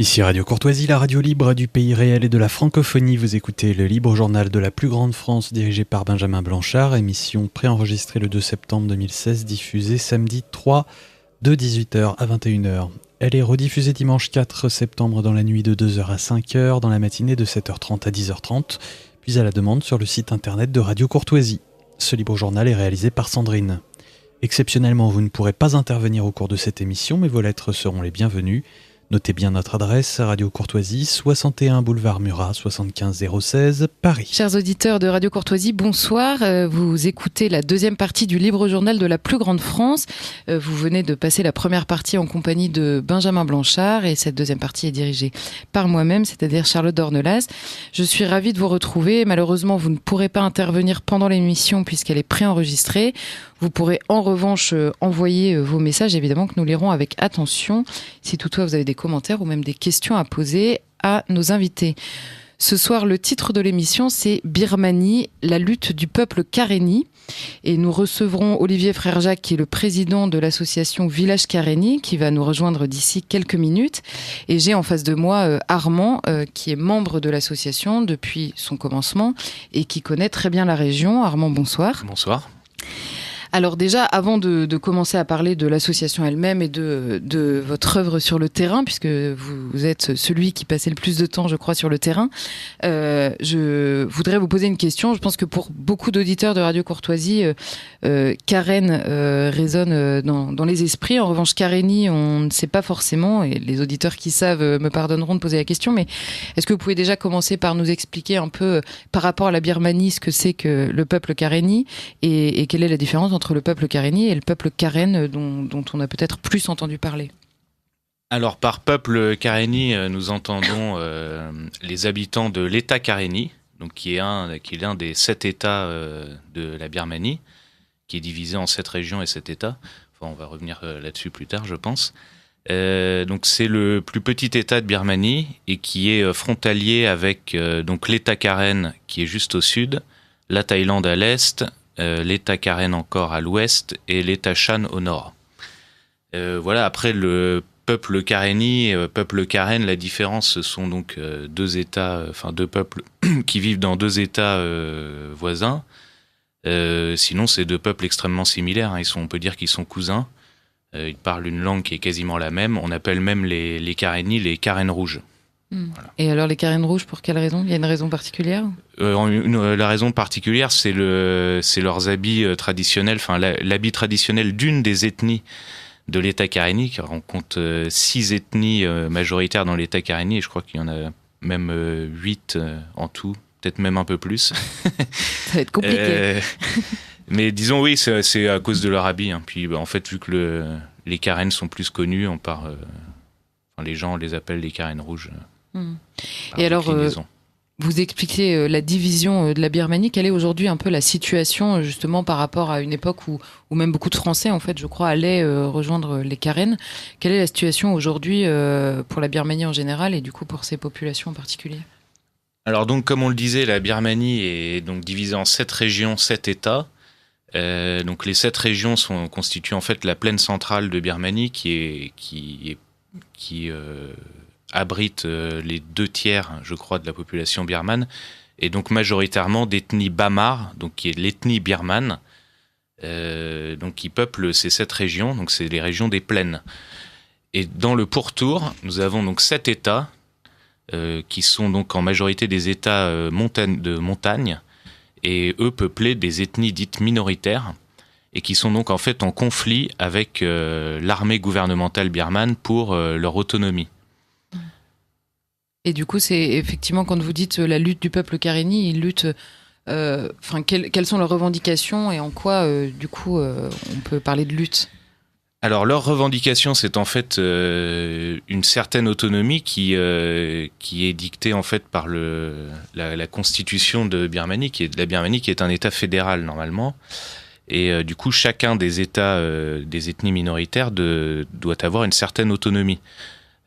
Ici Radio Courtoisie, la radio libre du pays réel et de la francophonie. Vous écoutez le Libre Journal de la plus grande France, dirigé par Benjamin Blanchard. Émission préenregistrée le 2 septembre 2016, diffusée samedi 3 de 18h à 21h. Elle est rediffusée dimanche 4 septembre dans la nuit de 2h à 5h, dans la matinée de 7h30 à 10h30, puis à la demande sur le site internet de Radio Courtoisie. Ce Libre Journal est réalisé par Sandrine. Exceptionnellement, vous ne pourrez pas intervenir au cours de cette émission, mais vos lettres seront les bienvenues. Notez bien notre adresse, Radio Courtoisie, 61 boulevard Murat, 75 016, Paris. Chers auditeurs de Radio Courtoisie, bonsoir. Vous écoutez la deuxième partie du Libre Journal de la plus grande France. Vous venez de passer la première partie en compagnie de Benjamin Blanchard et cette deuxième partie est dirigée par moi-même, c'est-à-dire Charlotte Dornelas. Je suis ravie de vous retrouver. Malheureusement, vous ne pourrez pas intervenir pendant l'émission puisqu'elle est préenregistrée. Vous pourrez en revanche envoyer vos messages, évidemment que nous lirons avec attention. Si toutefois vous avez des commentaires ou même des questions à poser à nos invités. Ce soir, le titre de l'émission, c'est Birmanie, la lutte du peuple Karenni. Et nous recevrons Olivier Frère-Jacques, qui est le président de l'association Village Karenni, qui va nous rejoindre d'ici quelques minutes. Et j'ai en face de moi Armand, qui est membre de l'association depuis son commencement et qui connaît très bien la région. Armand, bonsoir. Bonsoir. Alors déjà, avant de commencer à parler de l'association elle-même et de votre œuvre sur le terrain, puisque vous êtes celui qui passait le plus de temps, je crois, sur le terrain, je voudrais vous poser une question. Je pense que pour beaucoup d'auditeurs de Radio Courtoisie, Karen résonne dans les esprits. En revanche, Karenni, on ne sait pas forcément, et les auditeurs qui savent me pardonneront de poser la question, mais est-ce que vous pouvez déjà commencer par nous expliquer un peu, par rapport à la Birmanie, ce que c'est que le peuple Karenni et quelle est la différence entre le peuple Karenni et le peuple Karen dont on a peut-être plus entendu parler? Alors par peuple Karenni, nous entendons les habitants de l'État Karenni, donc qui est l'un des 7 États de la Birmanie, qui est divisé en 7 régions et 7 États. Enfin, on va revenir là-dessus plus tard, je pense. Donc c'est le plus petit État de Birmanie et qui est frontalier avec donc l'État Karen qui est juste au sud, la Thaïlande à l'est, l'État Karen encore à l'ouest et l'État Shan au nord. Voilà, après le peuple Karenni, peuple Karen, la différence, ce sont donc deux peuples qui vivent dans 2 États voisins. Sinon, c'est 2 peuples extrêmement similaires. Hein. On peut dire qu'ils sont cousins. Ils parlent une langue qui est quasiment la même. On appelle même les Karenni les Karen rouges. Voilà. Et alors les Karen rouges, pour quelle raison? Il y a une raison particulière? La raison particulière, c'est leurs habits traditionnels, enfin l'habit traditionnel d'une des ethnies de l'État Karenni, car on compte 6 ethnies majoritaires dans l'État Karenni, et je crois qu'il y en a même 8 en tout, peut-être même un peu plus. Ça va être compliqué. Mais disons oui, c'est à cause de leur habit. Hein. Puis en fait, vu que les Karen sont plus connus, les gens les appellent les Karen rouges. Et alors, vous expliquez la division de la Birmanie. Quelle est aujourd'hui un peu la situation justement par rapport à une époque où même beaucoup de Français, en fait, je crois, allaient rejoindre les Karen. Quelle est la situation aujourd'hui pour la Birmanie en général et du coup pour ces populations en particulier? Alors donc, comme on le disait, la Birmanie est donc divisée en 7 régions, 7 États. Donc les 7 régions constituent en fait la plaine centrale de Birmanie qui abrite les 2 tiers, je crois, de la population birmane, et donc majoritairement d'ethnie Bamar, donc qui est l'ethnie birmane, donc qui peuple ces 7 régions, donc c'est les régions des plaines. Et dans le pourtour, nous avons donc 7 États qui sont donc en majorité des États de montagne, et eux peuplés des ethnies dites minoritaires, et qui sont donc en fait en conflit avec l'armée gouvernementale birmane pour leur autonomie. Et du coup, c'est effectivement, quand vous dites la lutte du peuple Karenni, ils luttent. Quelles sont leurs revendications et en quoi, du coup, on peut parler de lutte? Alors leur revendication, c'est en fait une certaine autonomie qui est dictée en fait par la constitution de Birmanie, qui est un État fédéral normalement, et du coup chacun des États des ethnies minoritaires doit avoir une certaine autonomie,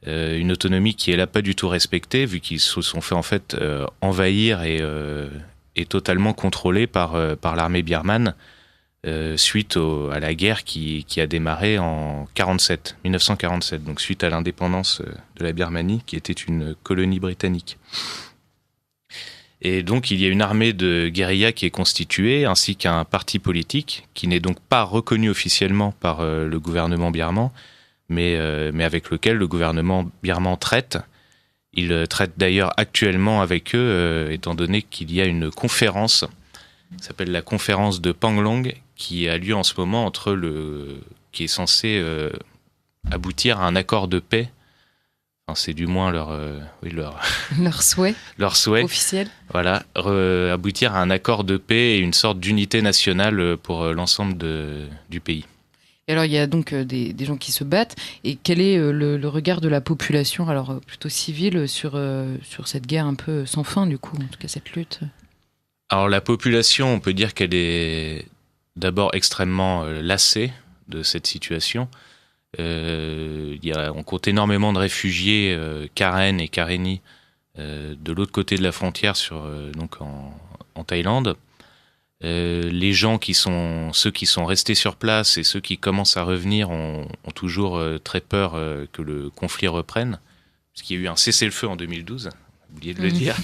une autonomie qui est là pas du tout respectée vu qu'ils se sont fait en fait envahir et totalement contrôlés par l'armée birmane. Suite à la guerre qui a démarré en 1947, donc suite à l'indépendance de la Birmanie, qui était une colonie britannique. Et donc il y a une armée de guérilla qui est constituée, ainsi qu'un parti politique, qui n'est donc pas reconnu officiellement par le gouvernement birman, mais avec lequel le gouvernement birman traite. Il traite d'ailleurs actuellement avec eux, étant donné qu'il y a une conférence, qui s'appelle la conférence de Panglong, qui a lieu en ce moment qui est censé aboutir à un accord de paix. Enfin, c'est du moins leur souhait. Leur souhait officiel. Voilà, aboutir à un accord de paix et une sorte d'unité nationale pour l'ensemble du pays. Et alors il y a donc des gens qui se battent. Et quel est le regard de la population, alors plutôt civile, sur cette guerre un peu sans fin du coup, en tout cas cette lutte? Alors la population, on peut dire qu'elle est d'abord extrêmement lassée de cette situation. On compte énormément de réfugiés Karen et Karenni de l'autre côté de la frontière, donc en Thaïlande. Les gens ceux qui sont restés sur place et ceux qui commencent à revenir ont toujours très peur que le conflit reprenne, parce qu'il y a eu un cessez-le-feu en 2012. Oublié de le dire.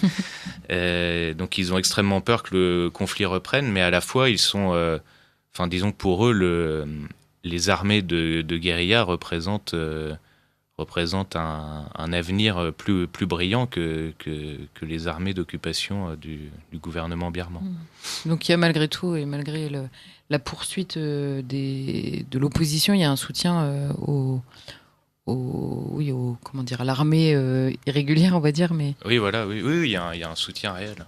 Donc ils ont extrêmement peur que le conflit reprenne, mais à la fois ils sont, disons que pour eux, les armées de guérilla représentent un avenir plus brillant que les armées d'occupation du gouvernement birman. Donc il y a malgré tout, et malgré la poursuite de l'opposition, il y a un soutien à l'armée irrégulière, on va dire. Mais... Oui, voilà, oui, il y a un soutien réel.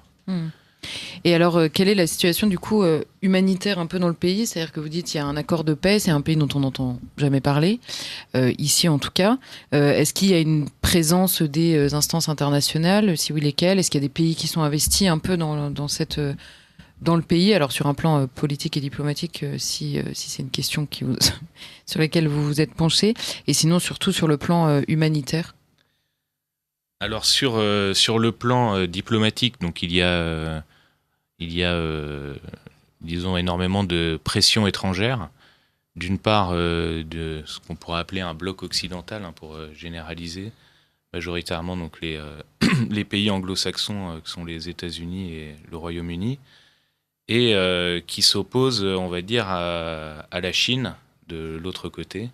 Et alors, quelle est la situation du coup humanitaire un peu dans le pays? C'est-à-dire que vous dites qu'il y a un accord de paix, c'est un pays dont on n'entend jamais parler, ici en tout cas. Est-ce qu'il y a une présence des instances internationales? Si oui, lesquelles? Est-ce qu'il y a des pays qui sont investis un peu dans le pays? Alors sur un plan politique et diplomatique, si c'est une question sur laquelle vous vous êtes penché, et sinon surtout sur le plan humanitaire. Alors sur le plan diplomatique, donc il y a disons énormément de pression étrangère. D'une part de ce qu'on pourrait appeler un bloc occidental, pour généraliser, majoritairement donc les pays anglo-saxons que sont les États-Unis et le Royaume-Uni, et qui s'opposent, on va dire, à la Chine de l'autre côté.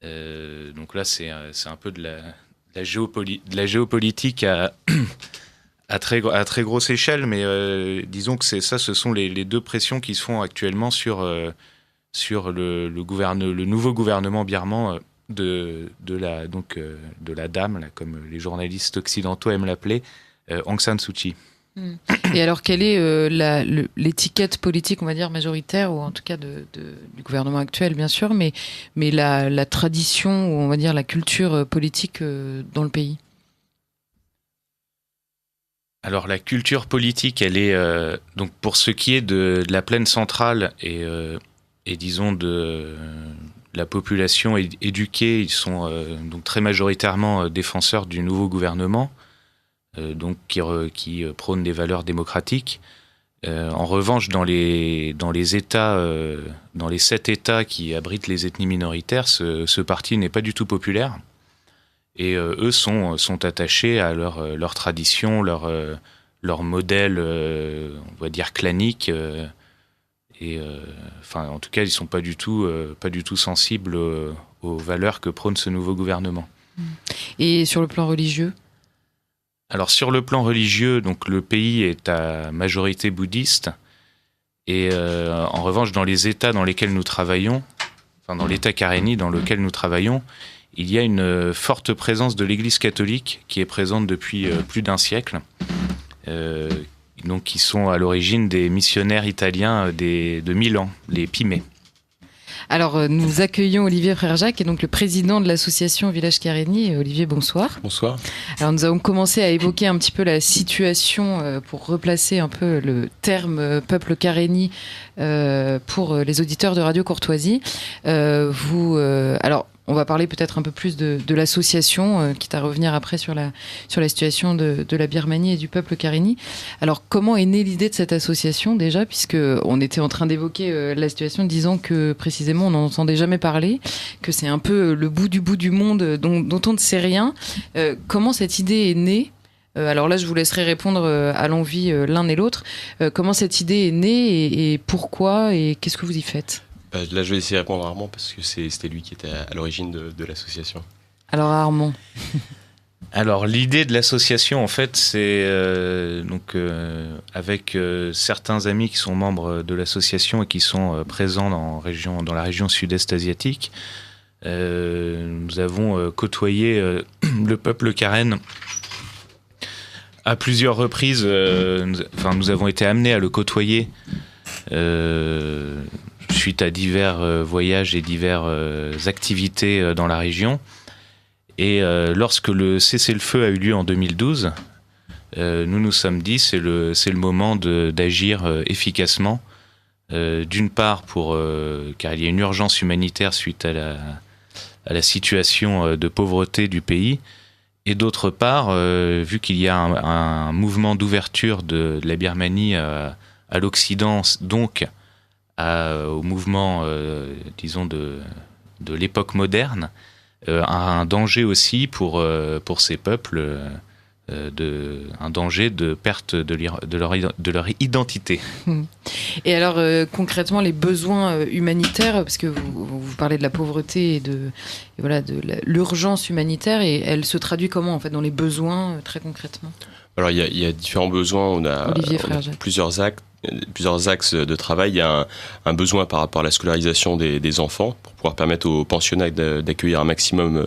Donc là c'est un peu de la géopolitique à très grosse échelle, mais disons que ce sont les deux pressions qui se font actuellement sur le nouveau gouvernement birman de la dame, là, comme les journalistes occidentaux aiment l'appeler, Aung San Suu Kyi. Et alors, quelle est l'étiquette politique, on va dire, majoritaire, ou en tout cas du gouvernement actuel, bien sûr, mais la tradition, ou on va dire la culture politique dans le pays? Alors, la culture politique, elle est, donc pour ce qui est de la plaine centrale et disons de la population éduquée, ils sont donc très majoritairement défenseurs du nouveau gouvernement. Donc qui prône des valeurs démocratiques. En revanche, dans les États, dans les 7 États qui abritent les ethnies minoritaires, ce parti n'est pas du tout populaire. Et eux sont attachés à leur tradition, leur modèle, on va dire clanique. En tout cas, ils sont pas du tout sensibles aux valeurs que prône ce nouveau gouvernement. Et sur le plan religieux? Alors sur le plan religieux, donc le pays est à majorité bouddhiste, et en revanche dans les États dans lesquels nous travaillons, dans l'État Karenni dans lequel nous travaillons, il y a une forte présence de l'Église catholique qui est présente depuis plus d'un siècle, donc qui sont à l'origine des missionnaires italiens de Milan, les Pimé. Alors, nous accueillons Olivier Frère-Jacques, qui est donc le président de l'association Village Karénie. Olivier, bonsoir. Bonsoir. Alors, nous avons commencé à évoquer un petit peu la situation pour replacer un peu le terme peuple Karénie pour les auditeurs de Radio Courtoisie. Alors, on va parler peut-être un peu plus de l'association, quitte à revenir après sur la situation de la Birmanie et du peuple Karénie. Alors, comment est née l'idée de cette association déjà, puisqu'on était en train d'évoquer la situation, disant que précisément on n'en entendait jamais parler, que c'est un peu le bout du monde dont on ne sait rien. Comment cette idée est née ? Alors là, je vous laisserai répondre à l'envi l'un et l'autre. Comment cette idée est née et pourquoi et qu'est-ce que vous y faites ? Là, je vais essayer de répondre à Armand parce que c'était lui qui était à l'origine de l'association. Alors Armand. Alors l'idée de l'association, en fait, c'est avec certains amis qui sont membres de l'association et qui sont présents dans la région sud-est asiatique. Nous avons côtoyé le peuple karen à plusieurs reprises. Nous avons été amenés à le côtoyer suite à divers voyages et diverses activités dans la région. Et lorsque le cessez-le-feu a eu lieu en 2012, nous nous sommes dit c'est le moment d'agir efficacement. D'une part, car il y a une urgence humanitaire suite à la situation de pauvreté du pays, et d'autre part, vu qu'il y a un mouvement d'ouverture de la Birmanie à l'Occident, donc au mouvement, disons, de l'époque moderne, un danger aussi pour ces peuples, un danger de perte de leur identité. Et alors, concrètement, les besoins humanitaires, parce que vous parlez de la pauvreté et de l'urgence humanitaire, et elle se traduit comment, en fait, dans les besoins, très concrètement ? Alors, il y a différents besoins. On a plusieurs axes de travail. Il y a un besoin par rapport à la scolarisation des enfants, pour pouvoir permettre aux pensionnats d'accueillir un maximum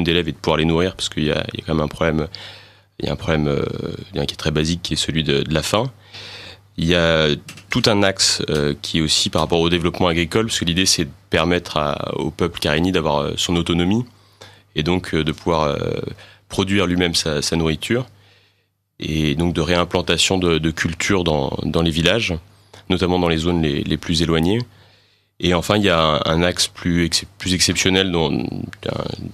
d'élèves et de pouvoir les nourrir, parce qu'il y a quand même un problème. Il y a un problème qui est très basique, qui est celui de la faim. Il y a tout un axe qui est aussi par rapport au développement agricole, parce que l'idée, c'est de permettre au peuple karéni d'avoir son autonomie, et donc de pouvoir produire lui-même sa nourriture, et donc de réimplantation de cultures dans les villages, notamment dans les zones les plus éloignées. Et enfin, il y a un axe plus exceptionnel dont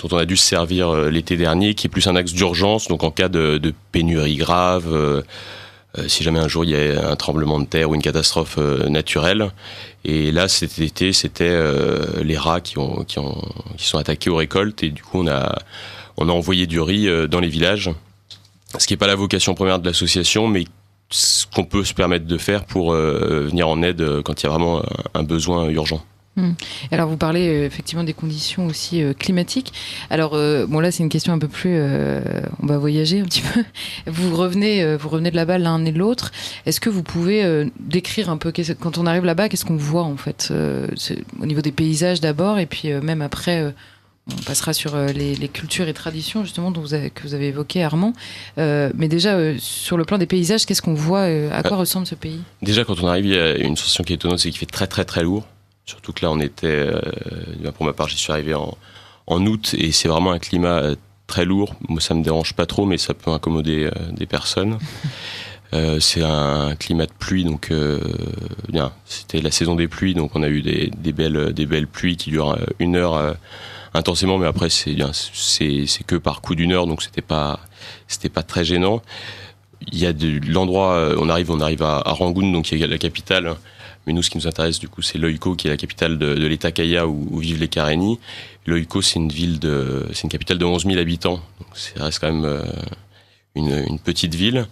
on a dû se servir l'été dernier, qui est plus un axe d'urgence, donc en cas de pénurie grave, si jamais un jour il y a un tremblement de terre ou une catastrophe naturelle. Et là, cet été, c'était les rats qui sont attaqués aux récoltes, et du coup, on a envoyé du riz dans les villages, ce qui n'est pas la vocation première de l'association, mais ce qu'on peut se permettre de faire pour venir en aide quand il y a vraiment un besoin urgent. Alors vous parlez effectivement des conditions aussi climatiques. Alors là c'est une question un peu plus, on va voyager un petit peu. Vous revenez de là-bas l'un et l'autre. Est-ce que vous pouvez décrire un peu quand on arrive là-bas, qu'est-ce qu'on voit en fait, au niveau des paysages d'abord, et puis même après. On passera sur les cultures et traditions justement que vous avez évoqué, Armand. Mais déjà, sur le plan des paysages, qu'est-ce qu'on voit, à quoi ressemble ce pays ? Déjà, quand on arrive, il y a une sensation qui est étonnante, c'est qu'il fait très très très lourd. Surtout que là, on était, pour ma part, j'y suis arrivé en août, et c'est vraiment un climat très lourd. Moi, ça me dérange pas trop, mais ça peut incommoder des personnes. C'est un climat de pluie, donc c'était la saison des pluies, donc on a eu des belles pluies qui durent 1 heure intensément, mais après c'est que par coup d'1 heure, donc c'était pas très gênant. Il y a l'endroit, on arrive à Rangoon, donc il y a la capitale, mais nous ce qui nous intéresse du coup c'est Loiko, qui est la capitale de l'État Kaya où vivent les Karéni. Loiko, c'est une capitale de 11 000 habitants, donc ça reste quand même une petite ville.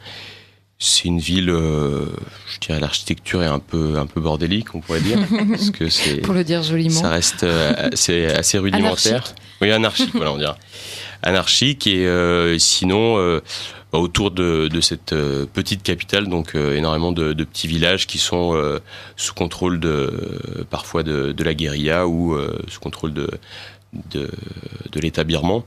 C'est une ville, je dirais, l'architecture est un peu bordélique, on pourrait dire, parce que c'est, pour le dire joliment, ça reste c'est assez rudimentaire. Anarchique. Oui, anarchique, voilà, on dirait. Anarchique, et sinon, autour de cette petite capitale, donc énormément de petits villages qui sont sous contrôle parfois de la guérilla ou sous contrôle de l'État birman.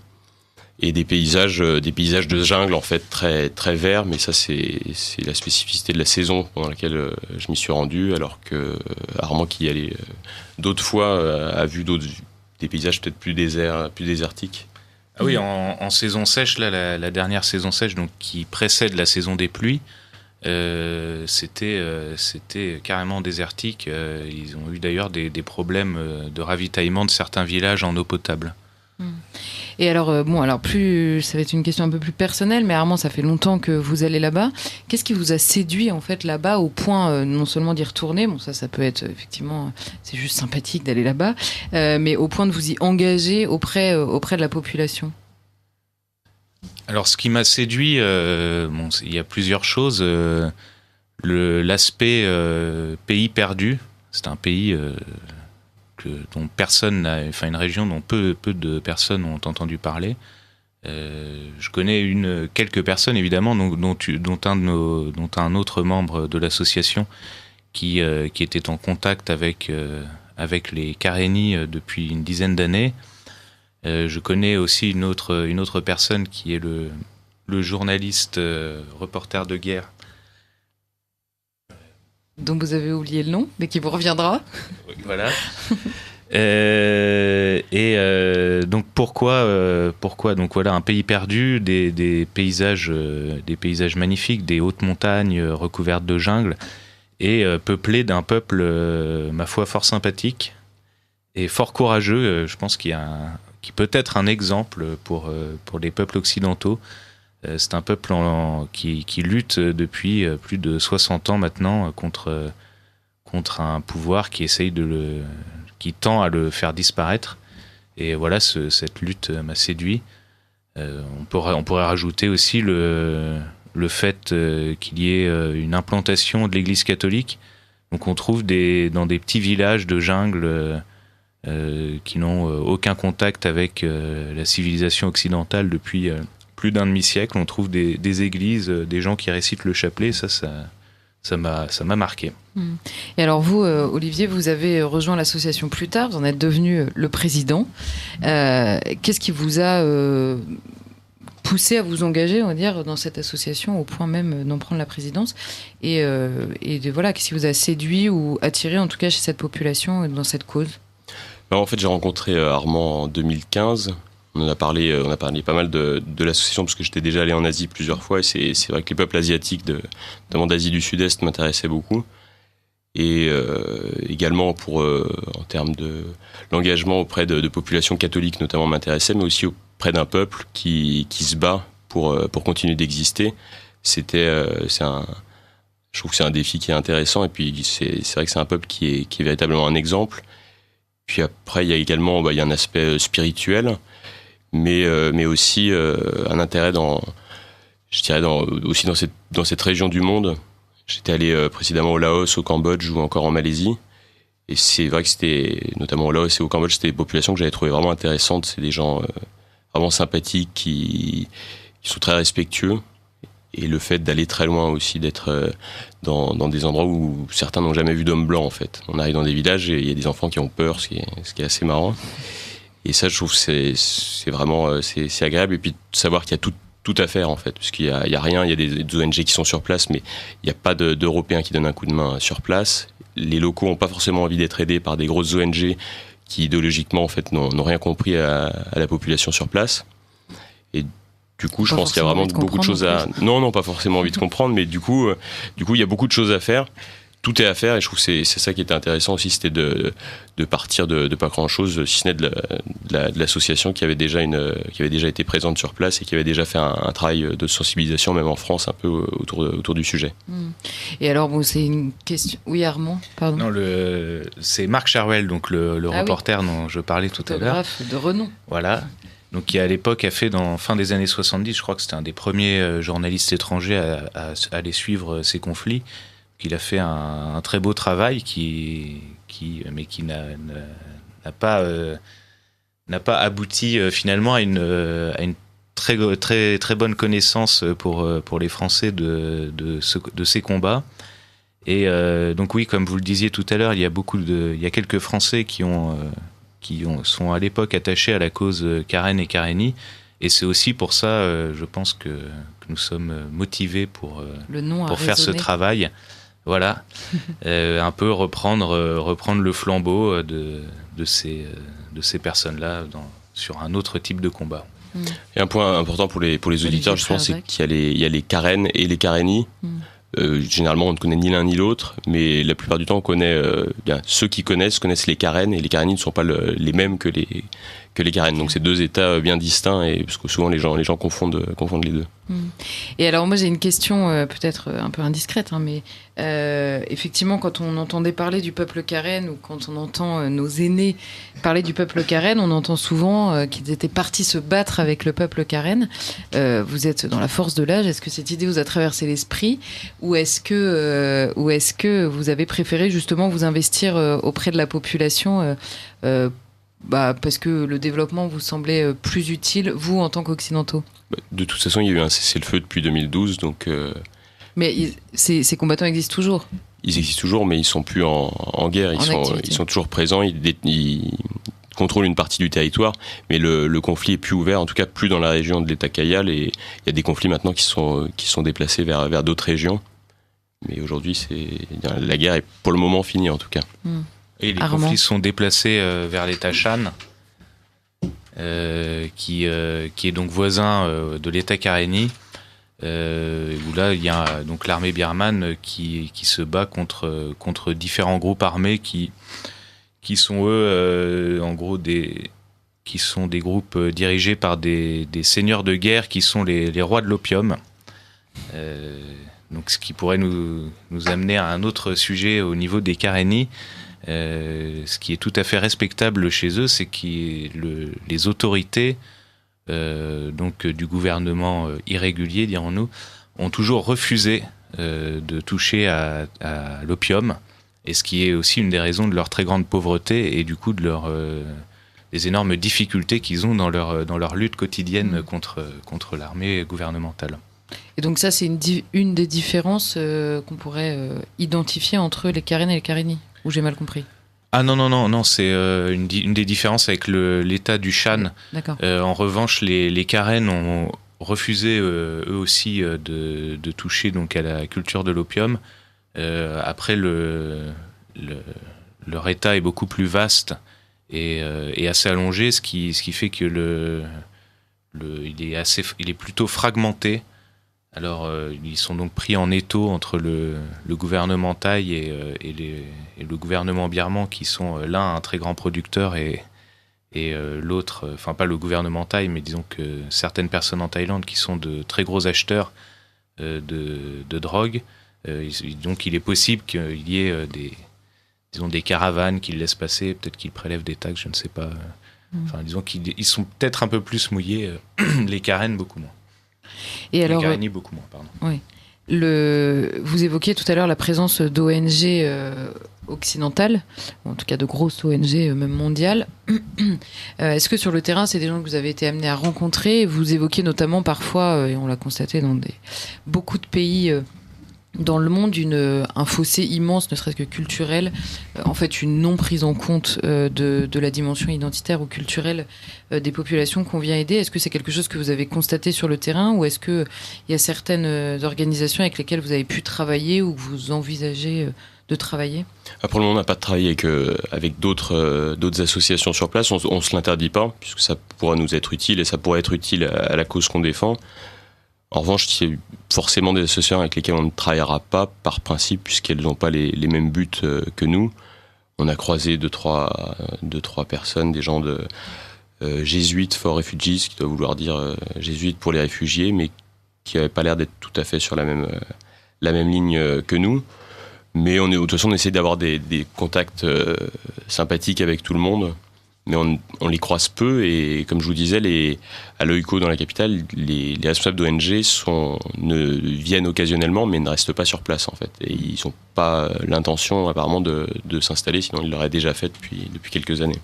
et des paysages de jungle en fait très très verts, mais ça c'est la spécificité de la saison pendant laquelle je m'y suis rendu, alors que Armand qui y allait d'autres fois a vu des paysages peut-être plus désertiques. Ah oui, en saison sèche, là, la dernière saison sèche, donc qui précède la saison des pluies, c'était carrément désertique. Ils ont eu d'ailleurs des problèmes de ravitaillement de certains villages en eau potable. Et alors, ça va être une question un peu plus personnelle, mais Armand, ça fait longtemps que vous allez là-bas. Qu'est-ce qui vous a séduit en fait là-bas au point non seulement d'y retourner, bon ça peut être effectivement, c'est juste sympathique d'aller là-bas, mais au point de vous y engager auprès de la population? Alors, ce qui m'a séduit, il y a plusieurs choses. L'aspect pays perdu, c'est un pays dont personne n'a, enfin une région dont peu de personnes ont entendu parler. Je connais quelques personnes évidemment, dont un autre membre de l'association qui était en contact avec les Karenni depuis une dizaine d'années. Je connais aussi une autre personne qui est le journaliste reporter de guerre. Dont vous avez oublié le nom, mais qui vous reviendra. Voilà. Donc pourquoi donc voilà un pays perdu, des paysages magnifiques, des hautes montagnes recouvertes de jungle et peuplé d'un peuple ma foi fort sympathique et fort courageux. Je pense qui peut être un exemple pour les peuples occidentaux. C'est un peuple qui lutte depuis plus de 60 ans maintenant contre un pouvoir qui essaye qui tend à le faire disparaître. Et voilà, cette lutte m'a séduit. On pourrait rajouter aussi le fait qu'il y ait une implantation de l'Église catholique. Donc on trouve dans des petits villages de jungle qui n'ont aucun contact avec la civilisation occidentale depuis plus d'un demi-siècle. On trouve des églises, des gens qui récitent le chapelet. Ça m'a marqué. Et alors vous, Olivier, vous avez rejoint l'association plus tard, vous en êtes devenu le président. Qu'est-ce qui vous a poussé à vous engager, on va dire, dans cette association au point même d'en prendre la présidence et voilà, qu'est-ce qui vous a séduit ou attiré en tout cas chez cette population dans cette cause? En fait, j'ai rencontré Armand en 2015. On a parlé pas mal de l'association parce que j'étais déjà allé en Asie plusieurs fois et c'est vrai que les peuples asiatiques, notamment d'Asie du Sud-Est, m'intéressaient beaucoup. Et également en termes de l'engagement auprès de populations catholiques notamment m'intéressait, mais aussi auprès d'un peuple qui se bat pour continuer d'exister. Je trouve que c'est un défi qui est intéressant et puis c'est vrai que c'est un peuple qui est véritablement un exemple. Puis après, il y a également il y a un aspect spirituel, mais aussi un intérêt aussi dans cette région du monde. J'étais allé précédemment au Laos, au Cambodge ou encore en Malaisie. Et c'est vrai que c'était, notamment au Laos et au Cambodge, c'était des populations que j'avais trouvées vraiment intéressantes. C'est des gens vraiment sympathiques qui sont très respectueux. Et le fait d'aller très loin aussi, d'être dans des endroits où certains n'ont jamais vu d'hommes blancs en fait. On arrive dans des villages et il y a des enfants qui ont peur, ce qui est assez marrant. Et ça, je trouve que c'est vraiment c'est agréable. Et puis de savoir qu'il y a tout à faire en fait, puisqu'il y a rien, il y a des ONG qui sont sur place, mais il n'y a pas d'Européens qui donnent un coup de main sur place. Les locaux n'ont pas forcément envie d'être aidés par des grosses ONG qui idéologiquement en fait n'ont rien compris à la population sur place. Et du coup, je pense qu'il y a vraiment beaucoup de choses à... Non, pas forcément envie de comprendre, mais du coup, il y a beaucoup de choses à faire. Tout est à faire et je trouve que c'est ça qui était intéressant aussi, c'était de partir de pas grand-chose, si ce n'est de l'association qui avait déjà été présente sur place et qui avait déjà fait un travail de sensibilisation, même en France, un peu autour du sujet. Et alors, c'est une question... Oui, Armand, pardon. Non, c'est Marc Charuel, donc le reporter dont je parlais tout à l'heure. Photographe de renom. Voilà. Donc, qui à l'époque a fait, fin des années 70, je crois que c'était un des premiers journalistes étrangers à aller suivre ces conflits. Il a fait un très beau travail mais qui n'a pas abouti finalement à une très très bonne connaissance pour les Français de ces combats. Et donc oui, comme vous le disiez tout à l'heure, il y a quelques Français qui sont à l'époque attachés à la cause Karen et Karenni Et c'est aussi pour ça, je pense que nous sommes motivés pour faire ce travail. Voilà, un peu reprendre le flambeau de ces personnes-là sur un autre type de combat. Et un point important pour les auditeurs, justement, c'est qu'il y a les Karen et les Karenni. Généralement, on ne connaît ni l'un ni l'autre, mais la plupart du temps, on connaît ceux qui connaissent les Karen, et les Karenni ne sont pas les mêmes que les Karen. Donc, c'est deux états bien distincts, et parce que souvent les gens confondent les deux. Et alors, moi, j'ai une question peut-être un peu indiscrète, mais effectivement, quand on entendait parler du peuple Karen, ou quand on entend nos aînés parler du peuple Karen, on entend souvent qu'ils étaient partis se battre avec le peuple Karen. Vous êtes dans la force de l'âge. Est-ce que cette idée vous a traversé l'esprit, ou est-ce que vous avez préféré justement vous investir auprès de la population parce que le développement vous semblait plus utile, vous, en tant qu'occidentaux? De toute façon, il y a eu un cessez-le-feu depuis 2012, donc... Mais ces combattants existent toujours? Ils existent toujours, mais ils ne sont plus en guerre, ils sont toujours présents, ils contrôlent une partie du territoire, mais le conflit est plus ouvert, en tout cas plus dans la région de l'État Kayal, et il y a des conflits maintenant qui sont déplacés vers d'autres régions. Mais aujourd'hui, la guerre est pour le moment finie, en tout cas. Et les conflits sont déplacés vers l'État Shan, qui est donc voisin de l'État Karenni, où là il y a donc l'armée birmane qui se bat contre différents groupes armés qui sont eux en gros des groupes dirigés par des seigneurs de guerre qui sont les rois de l'opium. Donc ce qui pourrait nous amener à un autre sujet au niveau des Karenni. Ce qui est tout à fait respectable chez eux, c'est que les autorités donc du gouvernement irrégulier, dirons-nous, ont toujours refusé de toucher à l'opium, et ce qui est aussi une des raisons de leur très grande pauvreté et du coup de des énormes difficultés qu'ils ont dans leur lutte quotidienne contre l'armée gouvernementale. Et donc ça, c'est une des différences qu'on pourrait identifier entre les Karen et les Karenni, ou j'ai mal compris? Ah non, c'est une des différences avec l'état du Shan. En revanche, les Karen ont refusé eux aussi de toucher donc à la culture de l'opium. Après, leur état est beaucoup plus vaste et assez allongé, ce qui fait que il est plutôt fragmenté. Alors, ils sont donc pris en étau entre le gouvernement thaï et le gouvernement birman, qui sont l'un un très grand producteur et l'autre, enfin pas le gouvernement thaï, mais disons que certaines personnes en Thaïlande qui sont de très gros acheteurs de drogue. Donc, il est possible qu'il y ait des caravanes qu'ils laissent passer, peut-être qu'ils prélèvent des taxes, je ne sais pas. Enfin, disons qu'ils sont peut-être un peu plus mouillés, les Karen beaucoup moins. Et alors, Karenni beaucoup moins, pardon. Oui. Vous évoquiez tout à l'heure la présence d'ONG occidentales, ou en tout cas de grosses ONG même mondiales. Est-ce que sur le terrain, c'est des gens que vous avez été amenés à rencontrer? Vous évoquez notamment parfois, et on l'a constaté dans beaucoup de pays dans le monde, un fossé immense, ne serait-ce que culturel, en fait une non prise en compte de la dimension identitaire ou culturelle des populations qu'on vient aider. Est-ce que c'est quelque chose que vous avez constaté sur le terrain, ou est-ce qu'il y a certaines organisations avec lesquelles vous avez pu travailler ou que vous envisagez de travailler? Pour le moment, on n'a pas travaillé avec d'autres associations sur place. On ne se l'interdit pas, puisque ça pourra nous être utile, et ça pourrait être utile à la cause qu'on défend. En revanche, il y a forcément des associations avec lesquelles on ne travaillera pas par principe, puisqu'elles n'ont pas les mêmes buts que nous. On a croisé deux, trois personnes, des gens de jésuites for refugees, qui doit vouloir dire jésuites pour les réfugiés, mais qui n'avaient pas l'air d'être tout à fait sur la même ligne que nous. Mais de toute façon, on essaie d'avoir des contacts sympathiques avec tout le monde. Mais on les croise peu, et comme je vous disais, à l'OICO dans la capitale, les responsables d'ONG viennent occasionnellement, mais ne restent pas sur place en fait. Et ils n'ont pas l'intention apparemment de s'installer, sinon ils l'auraient déjà fait depuis quelques années.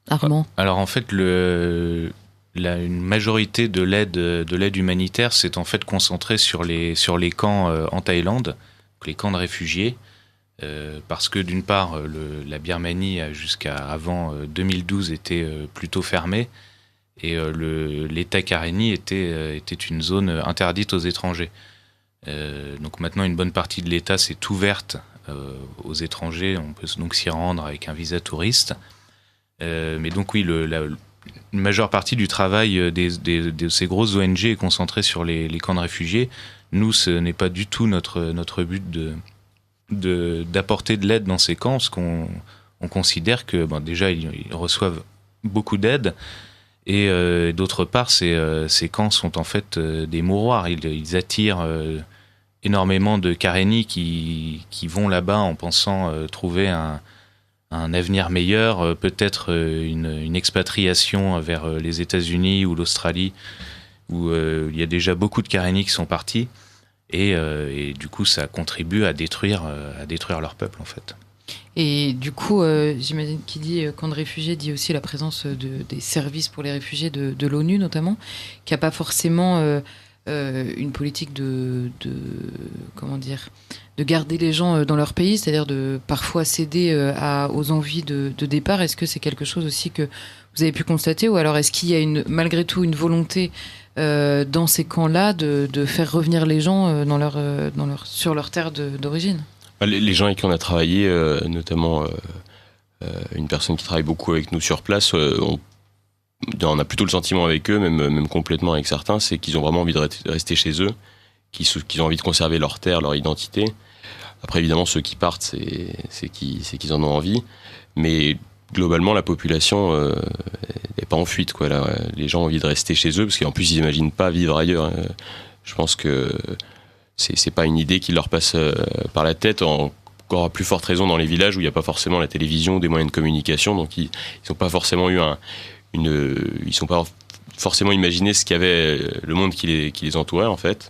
Armand. Alors en fait, une majorité de l'aide humanitaire s'est en fait concentrée sur les camps en Thaïlande, les camps de réfugiés. Parce que d'une part, la Birmanie jusqu'à avant 2012 était plutôt fermée, Et l'État Carénie était une zone interdite aux étrangers. Donc maintenant, une bonne partie de l'État s'est ouverte aux étrangers. On peut donc s'y rendre avec un visa touriste. Mais donc oui, une majeure partie du travail de ces grosses ONG est concentrée sur les camps de réfugiés. Nous, ce n'est pas du tout notre but d'apporter de l'aide dans ces camps, parce qu'on considère que déjà, ils reçoivent beaucoup d'aide. Et d'autre part, ces camps sont en fait des mouroirs. Ils attirent énormément de Carénies qui vont là-bas en pensant trouver un avenir meilleur, peut-être une expatriation vers les États-Unis ou l'Australie, où il y a déjà beaucoup de Carénies qui sont partis. Et du coup, ça contribue à détruire leur peuple, en fait. Et du coup, j'imagine qu'il dit camp de réfugiés dit aussi la présence des services pour les réfugiés de l'ONU notamment, qui n'a pas forcément une politique de garder les gens dans leur pays, c'est-à-dire de parfois céder aux envies de départ. Est-ce que c'est quelque chose aussi que vous avez pu constater, ou alors est-ce qu'il y a malgré tout une volonté dans ces camps-là de faire revenir les gens sur leur terre d'origine ? Les gens avec qui on a travaillé, notamment une personne qui travaille beaucoup avec nous sur place, on a plutôt le sentiment avec eux, même complètement avec certains, c'est qu'ils ont vraiment envie de rester chez eux, qu'ils ont envie de conserver leur terre, leur identité. Après, évidemment, ceux qui partent, c'est qu'ils en ont envie. Mais globalement, la population n'est pas en fuite, quoi. Là, les gens ont envie de rester chez eux, parce qu'en plus, ils n'imaginent pas vivre ailleurs. Je pense que c'est pas une idée qui leur passe par la tête, encore à plus forte raison dans les villages où il n'y a pas forcément la télévision, des moyens de communication, donc ils n'ont pas forcément ils sont pas forcément imaginé ce qu'il y avait, le monde qui les entourait en fait.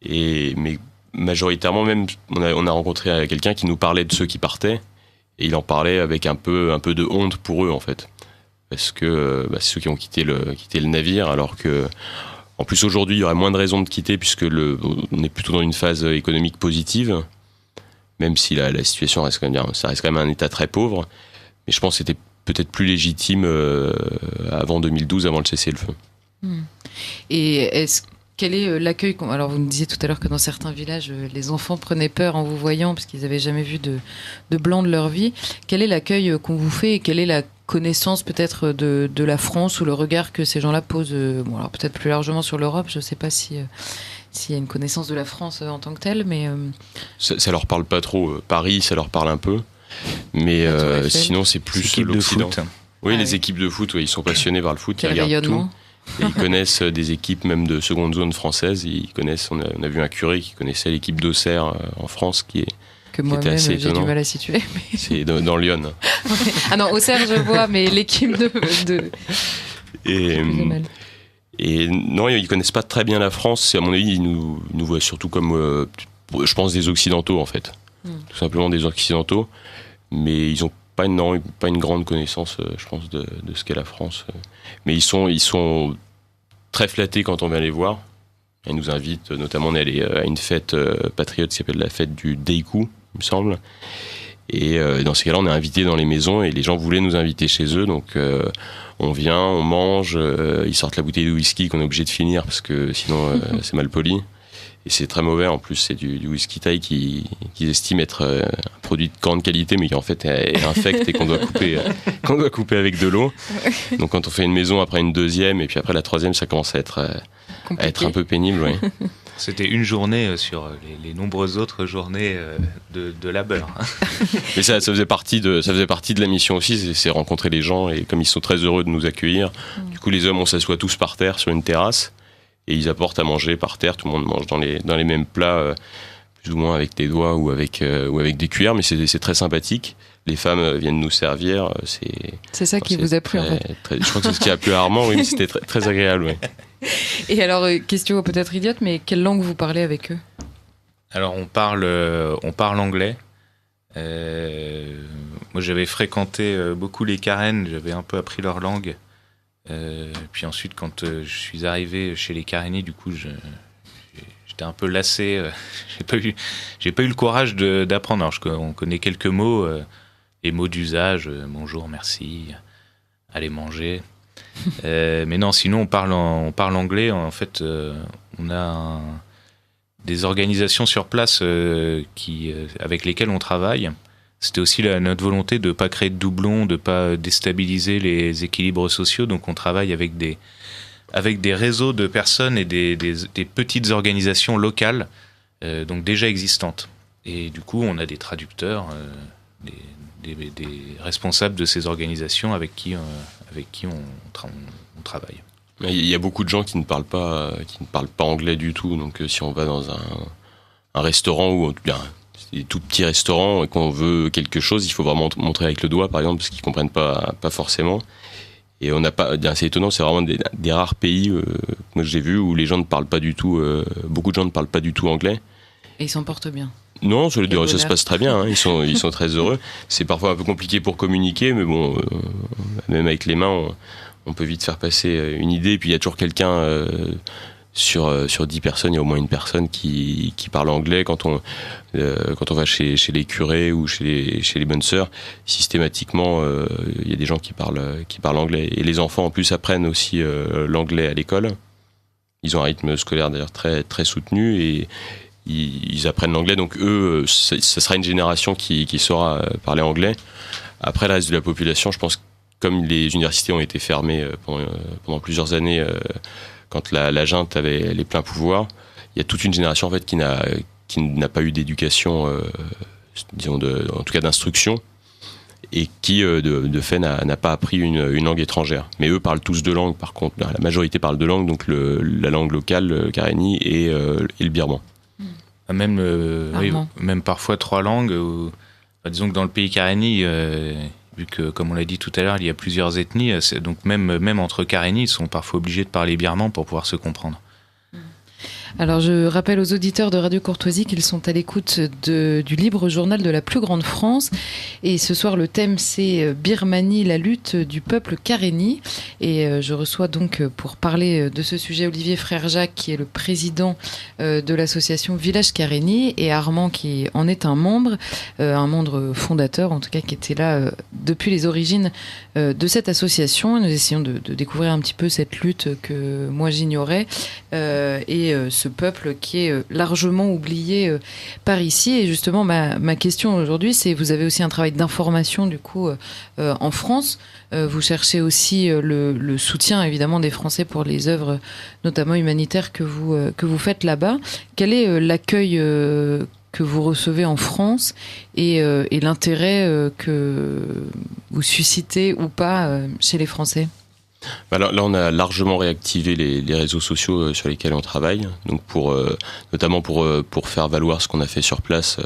Mais majoritairement, même on a rencontré quelqu'un qui nous parlait de ceux qui partaient, et il en parlait avec un peu de honte pour eux en fait, parce que c'est ceux qui ont quitté le navire, alors que en plus, aujourd'hui, il y aurait moins de raisons de quitter, puisque on est plutôt dans une phase économique positive, même si la situation reste quand même bien, ça reste quand même un état très pauvre. Mais je pense que c'était peut-être plus légitime avant 2012, avant le cessez-le-feu. Et quel est l'accueil ? Alors, vous nous disiez tout à l'heure que dans certains villages, les enfants prenaient peur en vous voyant, parce qu'ils n'avaient jamais vu de blanc de leur vie. Quel est l'accueil qu'on vous fait, et quelle est la connaissance peut-être de la France, ou le regard que ces gens-là posent, alors peut-être plus largement sur l'Europe, je ne sais pas s'il y a une connaissance de la France en tant que telle, mais... Ça leur parle pas trop. Paris, ça leur parle un peu, mais sinon c'est plus l'Occident. Oui, les équipes de foot, ils sont passionnés par le foot, ils regardent tout. Et ils connaissent des équipes même de seconde zone française. On a vu un curé qui connaissait l'équipe d'Auxerre en France, que moi-même j'ai du mal à situer. Mais... C'est dans Lyon. Ouais. Ah non, Auxerre je vois, mais l'équipe de... Et non, ils connaissent pas très bien la France. À mon avis, ils nous voient surtout comme, je pense, des Occidentaux en fait. Tout simplement des Occidentaux. Mais ils ont pas une grande connaissance, je pense, de ce qu'est la France. Mais ils sont très flattés quand on vient les voir. Ils nous invitent, notamment on est allé à une fête patriote qui s'appelle la fête du Deiku, il me semble. Et dans ces cas-là, on est invités dans les maisons et les gens voulaient nous inviter chez eux. Donc on vient, on mange, ils sortent la bouteille de whisky qu'on est obligé de finir parce que sinon c'est mal poli. Et c'est très mauvais, en plus c'est du whisky thaï qu'ils estiment être un produit de grande qualité, mais qui en fait est infect et qu'on doit couper avec de l'eau. Donc quand on fait une maison, après une deuxième, et puis après la troisième, ça commence à être un peu pénible. Ouais. C'était une journée sur les nombreuses autres journées de labeur. Mais ça faisait partie de la mission aussi, c'est rencontrer les gens, et comme ils sont très heureux de nous accueillir, du coup les hommes, on s'assoit tous par terre sur une terrasse, et ils apportent à manger par terre, tout le monde mange dans les mêmes plats, plus ou moins avec des doigts ou avec des cuillères, mais c'est très sympathique. Les femmes viennent nous servir. C'est ça qui vous a plu, en fait. Je crois que c'est ce qui a plu à Armand, oui, mais c'était très, très agréable. Oui. Et alors, question peut-être idiote, mais quelle langue vous parlez avec eux ? Alors, on parle anglais. Moi, j'avais fréquenté beaucoup les Karen, j'avais un peu appris leur langue. Puis ensuite, quand je suis arrivé chez les Carénies, du coup, j'étais un peu lassé. J'ai pas eu le courage d'apprendre. Alors, on connaît quelques mots, les mots d'usage, bonjour, merci, allez manger. Mais non, sinon on parle anglais. En fait, on a des organisations sur place avec lesquelles on travaille. C'était aussi notre volonté de ne pas créer de doublons, de ne pas déstabiliser les équilibres sociaux. Donc on travaille avec des réseaux de personnes et des petites organisations locales, donc déjà existantes. Et du coup, on a des traducteurs, des responsables de ces organisations avec qui on travaille. Il y a beaucoup de gens qui ne parlent pas anglais du tout. Donc si on va dans un restaurant ou bien des tout petits restaurants et qu'on veut quelque chose, il faut vraiment montrer avec le doigt, par exemple, parce qu'ils comprennent pas forcément. Et on n'a pas, c'est étonnant, c'est vraiment des rares pays que j'ai vu où les gens ne parlent pas du tout, beaucoup de gens ne parlent pas du tout anglais. Et ils s'en portent bien. Non, ça se passe très bien, hein. Ils sont très heureux. C'est parfois un peu compliqué pour communiquer, mais bon, même avec les mains, on peut vite faire passer une idée. Et puis il y a toujours quelqu'un sur 10 personnes, il y a au moins une personne qui parle anglais. Quand on va chez les curés ou chez les bonnes sœurs, systématiquement, il y a des gens qui parlent anglais. Et les enfants, en plus, apprennent aussi l'anglais à l'école. Ils ont un rythme scolaire d'ailleurs très, très soutenu et ils apprennent l'anglais. Donc eux, ce sera une génération qui saura parler anglais. Après, le reste de la population, je pense, comme les universités ont été fermées pendant plusieurs années, quand la junte avait les pleins pouvoirs, il y a toute une génération en fait qui n'a pas eu d'éducation, disons en tout cas d'instruction, et qui de fait n'a pas appris une langue étrangère. Mais eux parlent tous deux langues, par contre, la majorité parle deux langues, donc la langue locale, le karenni et le birman. Même parfois 3 langues. Disons que dans le pays karenni, vu que, comme on l'a dit tout à l'heure, il y a plusieurs ethnies, donc même entre karenni, ils sont parfois obligés de parler birman pour pouvoir se comprendre. Alors je rappelle aux auditeurs de Radio Courtoisie qu'ils sont à l'écoute du Libre Journal de la plus grande France. Et ce soir, le thème, c'est Birmanie, la lutte du peuple karenni. Et je reçois donc pour parler de ce sujet Olivier Frère-Jacques, qui est le président de l'association Village Karenni, et Armand, qui en est un membre fondateur, en tout cas, qui était là depuis les origines de cette association. Nous essayons de découvrir un petit peu cette lutte que moi j'ignorais et ce peuple qui est largement oublié par ici. Et justement, ma question aujourd'hui, c'est, vous avez aussi un travail d'information du coup en France. Vous cherchez aussi le soutien évidemment des Français pour les œuvres notamment humanitaires que vous faites là-bas. Quel est l'accueil que vous recevez en France et l'intérêt que vous suscitez ou pas chez les Français ? Là, on a largement réactivé les réseaux sociaux sur lesquels on travaille, donc notamment pour faire valoir ce qu'on a fait sur place,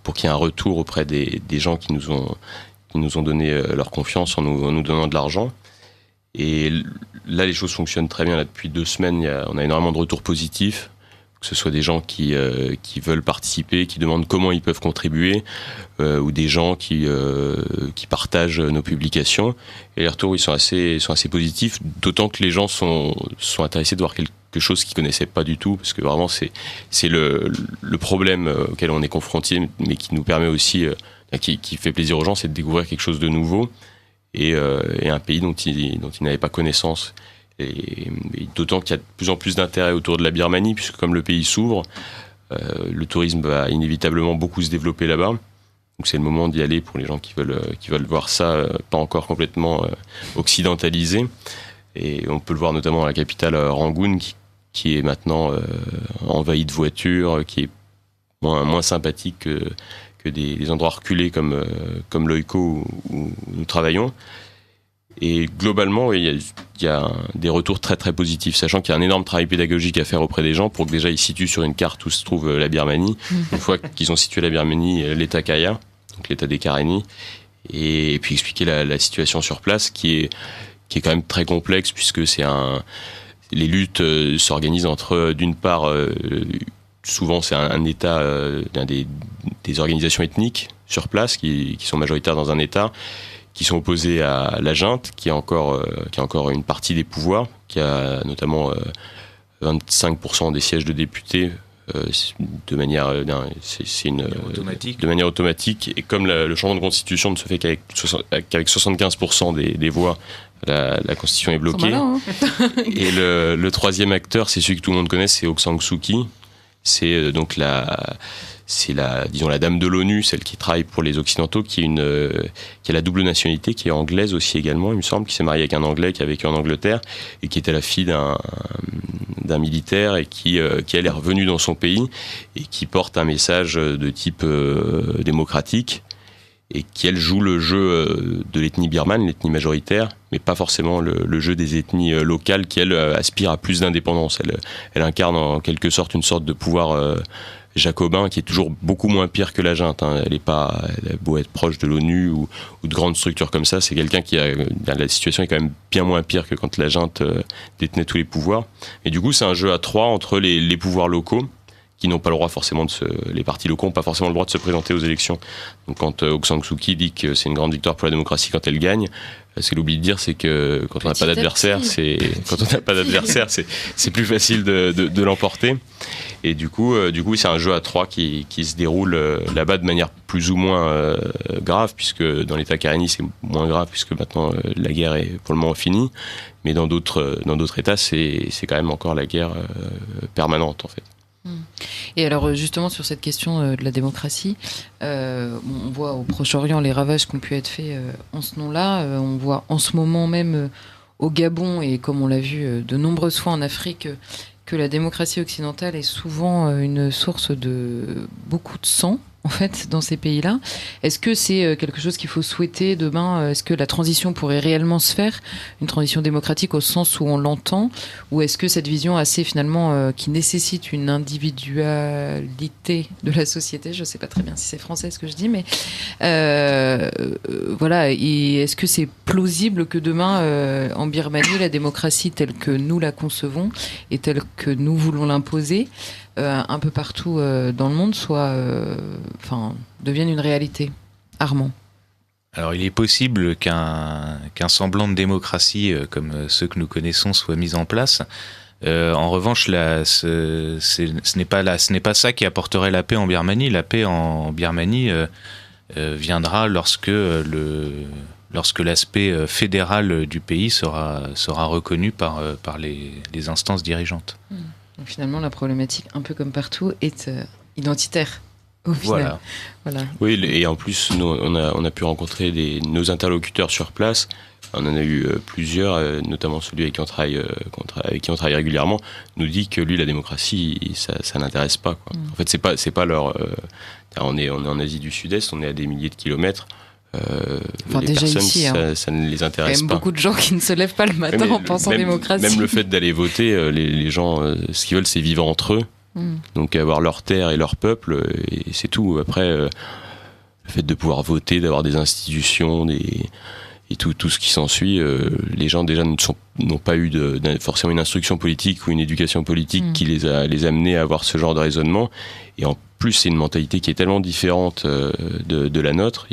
pour qu'il y ait un retour auprès des gens qui nous ont donné leur confiance en nous donnant de l'argent. Et là, les choses fonctionnent très bien. Là, depuis 2 semaines, on a énormément de retours positifs, que ce soit des gens qui veulent participer, qui demandent comment ils peuvent contribuer, ou des gens qui partagent nos publications. Et les retours, ils sont assez positifs, d'autant que les gens sont intéressés de voir quelque chose qu'ils connaissaient pas du tout, parce que vraiment c'est le problème auquel on est confronté, mais qui nous permet aussi, qui fait plaisir aux gens, c'est de découvrir quelque chose de nouveau et un pays dont ils n'avaient pas connaissance. Et d'autant qu'il y a de plus en plus d'intérêt autour de la Birmanie, puisque comme le pays s'ouvre, le tourisme va inévitablement beaucoup se développer là-bas. Donc c'est le moment d'y aller pour les gens qui veulent voir ça pas encore complètement occidentalisé. Et on peut le voir notamment dans la capitale Rangoon, qui est maintenant envahie de voitures, qui est moins sympathique que des endroits reculés comme Loiko où nous travaillons. Et globalement, il y a des retours très très positifs, sachant qu'il y a un énorme travail pédagogique à faire auprès des gens pour que déjà ils situent sur une carte où se trouve la Birmanie. Une fois qu'ils ont situé la Birmanie, l'État Kaya, donc l'État des Karenni, et puis expliquer la situation sur place qui est quand même très complexe, puisque les luttes s'organisent entre, d'une part, souvent c'est un État, des organisations ethniques sur place qui sont majoritaires dans un État, qui sont opposés à la junte, qui a encore une partie des pouvoirs, qui a notamment 25% des sièges de députés de manière automatique. Et comme le changement de constitution ne se fait qu'avec 75% des voix, la constitution est bloquée. Malin, hein. Et le troisième acteur, c'est celui que tout le monde connaît, c'est Aung San Suu Kyi. C'est donc la dame de l'ONU, celle qui travaille pour les Occidentaux, qui a la double nationalité, qui est anglaise aussi également, il me semble, qui s'est mariée avec un Anglais, qui a vécu en Angleterre, et qui était la fille d'un militaire, et qui elle est revenue dans son pays, et qui porte un message de type démocratique, et qui elle joue le jeu de l'ethnie birmane, l'ethnie majoritaire, mais pas forcément le jeu des ethnies locales qui elle aspirent à plus d'indépendance. Elle incarne en quelque sorte une sorte de pouvoir jacobin qui est toujours beaucoup moins pire que la junte. Hein. Elle a beau être proche de l'ONU ou de grandes structures comme ça, c'est quelqu'un la situation est quand même bien moins pire que quand la junte détenait tous les pouvoirs. Et du coup, c'est un jeu à trois entre les pouvoirs locaux, qui n'ont pas le droit forcément les partis locaux n'ont pas forcément le droit de se présenter aux élections. Donc quand Aung San Suu Kyi dit que c'est une grande victoire pour la démocratie quand elle gagne, ce qu'elle oublie de dire, c'est que quand on n'a pas d'adversaire, c'est plus facile de l'emporter. Et du coup, c'est un jeu à trois qui se déroule là-bas de manière plus ou moins grave, puisque dans l'État Karenni, c'est moins grave, puisque maintenant la guerre est pour le moment finie. Mais dans d'autres États, c'est quand même encore la guerre permanente, en fait. Et alors justement sur cette question de la démocratie, on voit au Proche-Orient les ravages qui ont pu être faits en ce nom-là. On voit en ce moment même au Gabon, et comme on l'a vu de nombreuses fois en Afrique, que la démocratie occidentale est souvent une source de beaucoup de sang, en fait, dans ces pays-là. Est-ce que c'est quelque chose qu'il faut souhaiter demain ? Est-ce que la transition pourrait réellement se faire, une transition démocratique au sens où on l'entend, ou est-ce que cette vision assez finalement qui nécessite une individualité de la société, je ne sais pas très bien si c'est français ce que je dis, mais voilà, et est-ce que c'est plausible que demain en Birmanie, la démocratie telle que nous la concevons et telle que nous voulons l'imposer un peu partout dans le monde devienne une réalité? Armand. Alors il est possible qu'un semblant de démocratie comme ceux que nous connaissons soit mis en place. En revanche, ce n'est pas ça qui apporterait la paix en Birmanie. La paix en Birmanie viendra lorsque l'aspect fédéral du pays sera reconnu par les instances dirigeantes. Donc finalement, la problématique, un peu comme partout, est identitaire. Au final. Voilà. Oui, et en plus, nous, on a pu rencontrer nos interlocuteurs sur place. On en a eu plusieurs, notamment celui avec qui on travaille régulièrement, nous dit que lui, la démocratie, ça n'intéresse pas, quoi. En fait, c'est pas leur. On est en Asie du Sud-Est, on est à des milliers de kilomètres. Les déjà personnes, ici, ça ne les intéresse pas. Il y a beaucoup de gens qui ne se lèvent pas le matin en pensant démocratie. Même le fait d'aller voter, les gens, ce qu'ils veulent, c'est vivre entre eux. Donc avoir leur terre et leur peuple, et c'est tout. Après, le fait de pouvoir voter, d'avoir des institutions, et tout ce qui s'ensuit, les gens déjà n'ont pas eu forcément une instruction politique ou une éducation politique qui les a amenés à avoir ce genre de raisonnement. Et en plus, c'est une mentalité qui est tellement différente de la nôtre.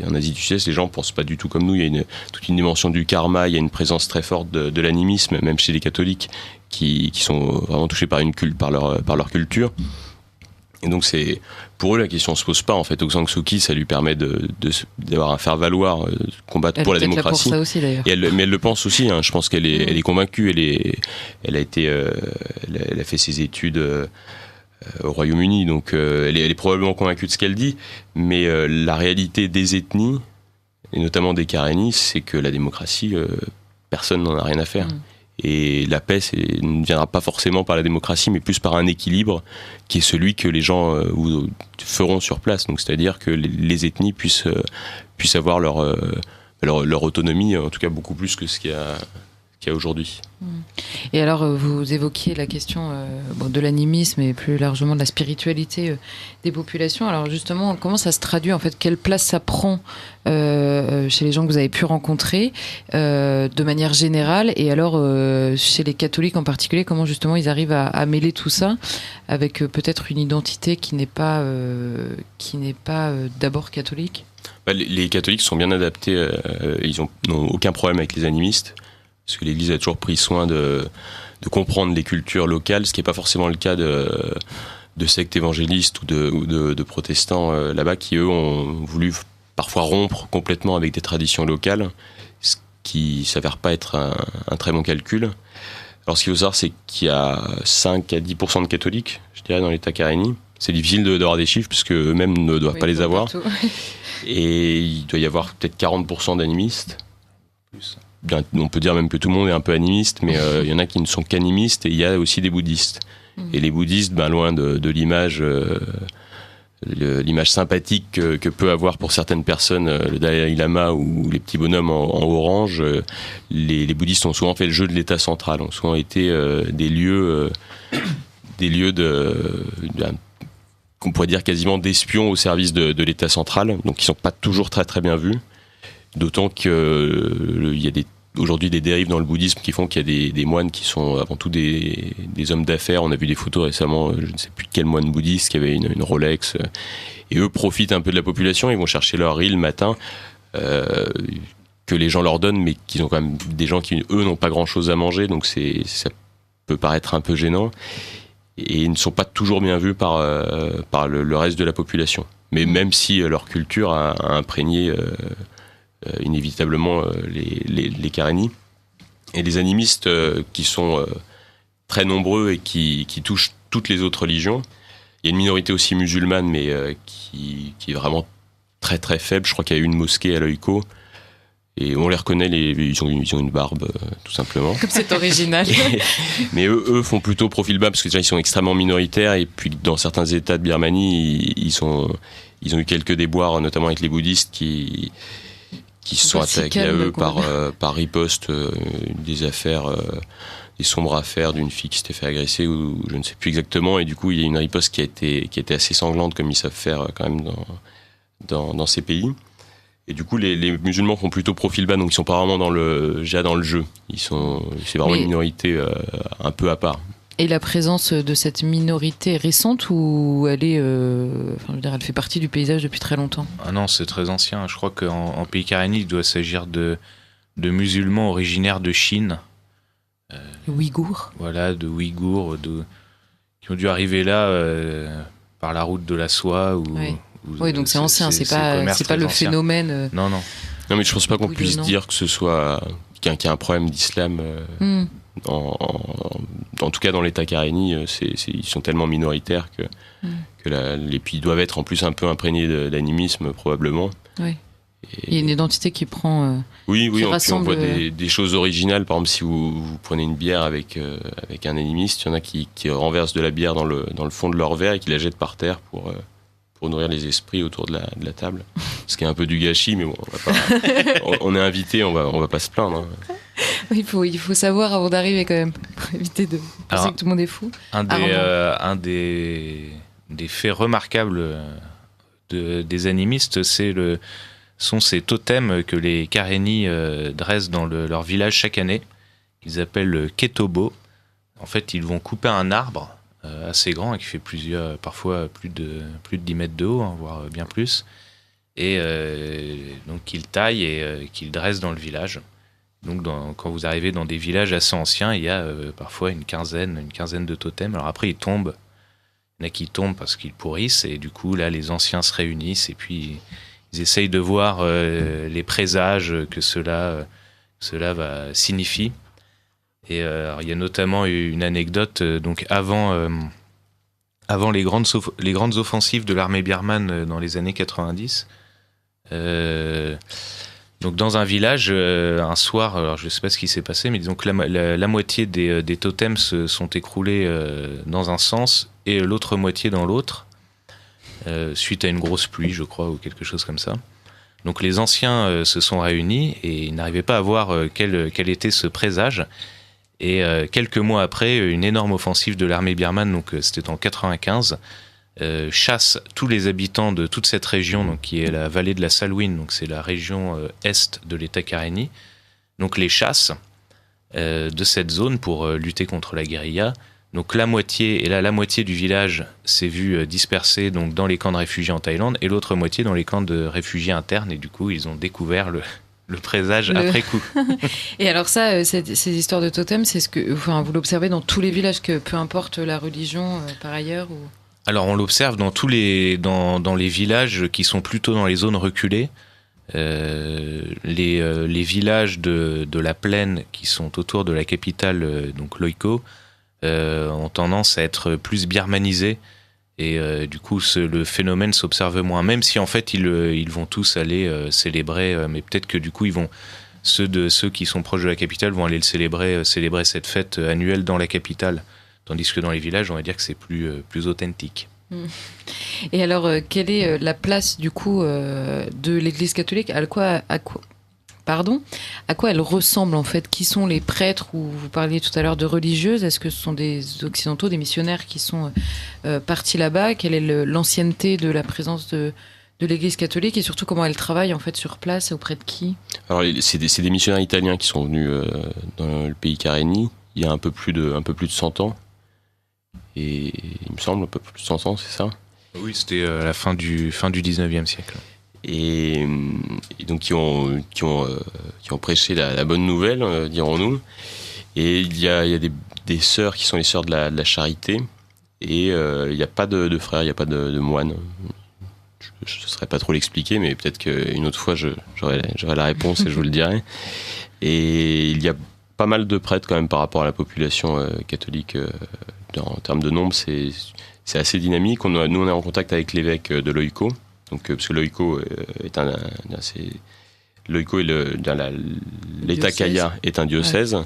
En Asie du Sud-Est, les gens ne pensent pas du tout comme nous. Il y a toute une dimension du karma, il y a une présence très forte de l'animisme, même chez les catholiques, qui sont vraiment touchés par leur culture. Et donc pour eux, la question ne se pose pas. En fait, Aung San Suu Kyi, ça lui permet d'avoir un faire-valoir, combattre pour la démocratie. Elle est pour ça aussi, d'ailleurs. Mais elle le pense aussi. Hein. Je pense qu'elle est convaincue. Elle a fait ses études au Royaume-Uni, donc elle est probablement convaincue de ce qu'elle dit. Mais la réalité des ethnies, et notamment des Karenni, c'est que la démocratie, personne n'en a rien à faire. Et la paix ne viendra pas forcément par la démocratie, mais plus par un équilibre qui est celui que les gens feront sur place. Donc, c'est-à-dire que les ethnies puissent avoir leur autonomie, en tout cas beaucoup plus que ce qu'il y a aujourd'hui. Et alors, vous évoquiez la question de l'animisme et plus largement de la spiritualité des populations. Alors justement, comment ça se traduit en fait? Quelle place ça prend chez les gens que vous avez pu rencontrer de manière générale? Et alors, chez les catholiques en particulier, comment justement ils arrivent à mêler tout ça avec peut-être une identité qui n'est pas d'abord catholique? Les catholiques sont bien adaptés, ils n'ont aucun problème avec les animistes. parce que l'Église a toujours pris soin de comprendre les cultures locales, ce qui n'est pas forcément le cas de sectes évangélistes ou de protestants là-bas, qui eux ont voulu parfois rompre complètement avec des traditions locales, ce qui s'avère pas être un très bon calcul. Alors ce qu'il faut savoir, c'est qu'il y a 5 à 10% de catholiques, je dirais, dans l'État Carénie. C'est difficile d'avoir des chiffres, puisque eux-mêmes ne doivent pas les avoir. Et il doit y avoir peut-être 40% d'animistes. Bien, on peut dire même que tout le monde est un peu animiste, mais il y en a qui ne sont qu'animistes, et il y a aussi des bouddhistes. Et les bouddhistes, loin de l'image sympathique que peut avoir pour certaines personnes le Dalai Lama ou les petits bonhommes en orange, les bouddhistes ont souvent fait le jeu de l'État central, ont souvent été des lieux qu'on pourrait dire quasiment d'espions au service de l'État central, donc ils sont pas toujours très très bien vus, d'autant que il y a aujourd'hui des dérives dans le bouddhisme qui font qu'il y a des moines qui sont avant tout des hommes d'affaires. On a vu des photos récemment, je ne sais plus quel moine bouddhiste qui avait une Rolex, et eux profitent un peu de la population, ils vont chercher leur riz le matin, que les gens leur donnent, mais qu'ils ont quand même des gens qui, eux, n'ont pas grand-chose à manger, donc ça peut paraître un peu gênant, et ils ne sont pas toujours bien vus par le reste de la population. Mais même si leur culture a imprégné inévitablement les Carénies. Et les animistes qui sont très nombreux et qui touchent toutes les autres religions. Il y a une minorité aussi musulmane, mais qui est vraiment très très faible. Je crois qu'il y a une mosquée à Leuco. Et on les reconnaît, ils ont une barbe, tout simplement. Comme c'est original. Mais eux font plutôt profil bas, parce que déjà ils sont extrêmement minoritaires, et puis dans certains états de Birmanie, ils ont eu quelques déboires, notamment avec les bouddhistes qui se sont attaqués à eux par riposte des sombres affaires d'une fille qui s'était fait agresser, ou je ne sais plus exactement, et du coup il y a une riposte qui a été assez sanglante, comme ils savent faire quand même dans ces pays. Et du coup les musulmans font plutôt profil bas, donc ils sont pas vraiment dans le jeu. C'est vraiment une minorité un peu à part. Et la présence de cette minorité est récente, ou elle est, elle fait partie du paysage depuis très longtemps? Ah non, c'est très ancien. Je crois qu'en pays Carénie, il doit s'agir de musulmans originaires de Chine. Ouïghours. Voilà, de Ouïghours, qui ont dû arriver là par la route de la soie. Oui, donc c'est ancien, c'est pas le ancien phénomène. Non. Non, mais je pense pas qu'on puisse dire que ce soit qu'il y a un problème d'islam. En tout cas, dans l'État Carénie, ils sont tellement minoritaires que les pays doivent être en plus un peu imprégnés d'animisme, probablement. Oui. Il y a une identité qui prend. Oui, on voit des choses originales. Par exemple, si vous prenez une bière avec un animiste, il y en a qui renversent de la bière dans le fond de leur verre et qui la jettent par terre pour nourrir les esprits autour de la table. Ce qui est un peu du gâchis, mais bon, on est invité, on va pas se plaindre. Hein. Il faut savoir avant d'arriver quand même, pour éviter de penser que tout le monde est fou. Un des faits remarquables des animistes, sont ces totems que les Carénies dressent dans leur village chaque année, qu'ils appellent le Ketobo. En fait, ils vont couper un arbre assez grand, qui fait parfois plus de 10 mètres de haut, hein, voire bien plus, et donc qu'ils taillent et qu'ils dressent dans le village. Donc quand vous arrivez dans des villages assez anciens, il y a parfois une quinzaine de totems. Alors après, il y en a qui tombent parce qu'ils pourrissent, et du coup là les anciens se réunissent et puis ils essayent de voir les présages que cela signifie. Et il y a notamment une anecdote, donc avant les grandes offensives de l'armée birmane dans les années 90. Donc dans un village, un soir, alors je ne sais pas ce qui s'est passé, mais disons que la moitié des totems se sont écroulés dans un sens et l'autre moitié dans l'autre, suite à une grosse pluie, je crois, ou quelque chose comme ça. Donc les anciens se sont réunis et ils n'arrivaient pas à voir quel était ce présage. Et quelques mois après, une énorme offensive de l'armée birmane, donc c'était en 95, chasse tous les habitants de toute cette région, donc qui est la vallée de la Salween, donc c'est la région est de l'État Carénie. Donc les chasse de cette zone pour lutter contre la guérilla. Donc la moitié du village s'est vue dispersée donc dans les camps de réfugiés en Thaïlande, et l'autre moitié dans les camps de réfugiés internes. Et du coup, ils ont découvert le présage après coup. Et alors ça, ces histoires de totems, c'est vous l'observez dans tous les villages, que peu importe la religion par ailleurs ou... Alors on l'observe dans dans les villages qui sont plutôt dans les zones reculées. Les villages de la plaine qui sont autour de la capitale, donc Loïko, ont tendance à être plus birmanisés. Et du coup, le phénomène s'observe moins, même si en fait ils vont tous aller célébrer, mais peut-être que du coup ceux qui sont proches de la capitale vont aller célébrer cette fête annuelle dans la capitale, tandis que dans les villages, on va dire que c'est plus authentique. Et alors, quelle est la place du coup de l'Église catholique ? À quoi elle ressemble en fait ? Qui sont les prêtres ? Ou vous parliez tout à l'heure de religieuses. Est-ce que ce sont des occidentaux, des missionnaires qui sont partis là-bas ? Quelle est l'ancienneté de la présence de l'Église catholique et surtout comment elle travaille en fait sur place et auprès de qui ? Alors c'est des missionnaires italiens qui sont venus dans le pays Carénie il y a un peu plus de 100 ans. Et il me semble un peu plus de 100 ans, c'est ça ? Oui, c'était à la fin du 19e siècle. Et donc qui ont prêché la bonne nouvelle, dirons-nous. Et il y a des sœurs qui sont les sœurs de la charité. Et il n'y a pas de frères, il n'y a pas de moines. Je ne saurais pas trop l'expliquer, mais peut-être qu'une autre fois j'aurai la réponse et je vous le dirai. Et il y a pas mal de prêtres quand même par rapport à la population catholique. En termes de nombre, c'est assez dynamique. Nous, on est en contact avec l'évêque de Loïko. Donc, parce que Loïko est l'État Kaya est un diocèse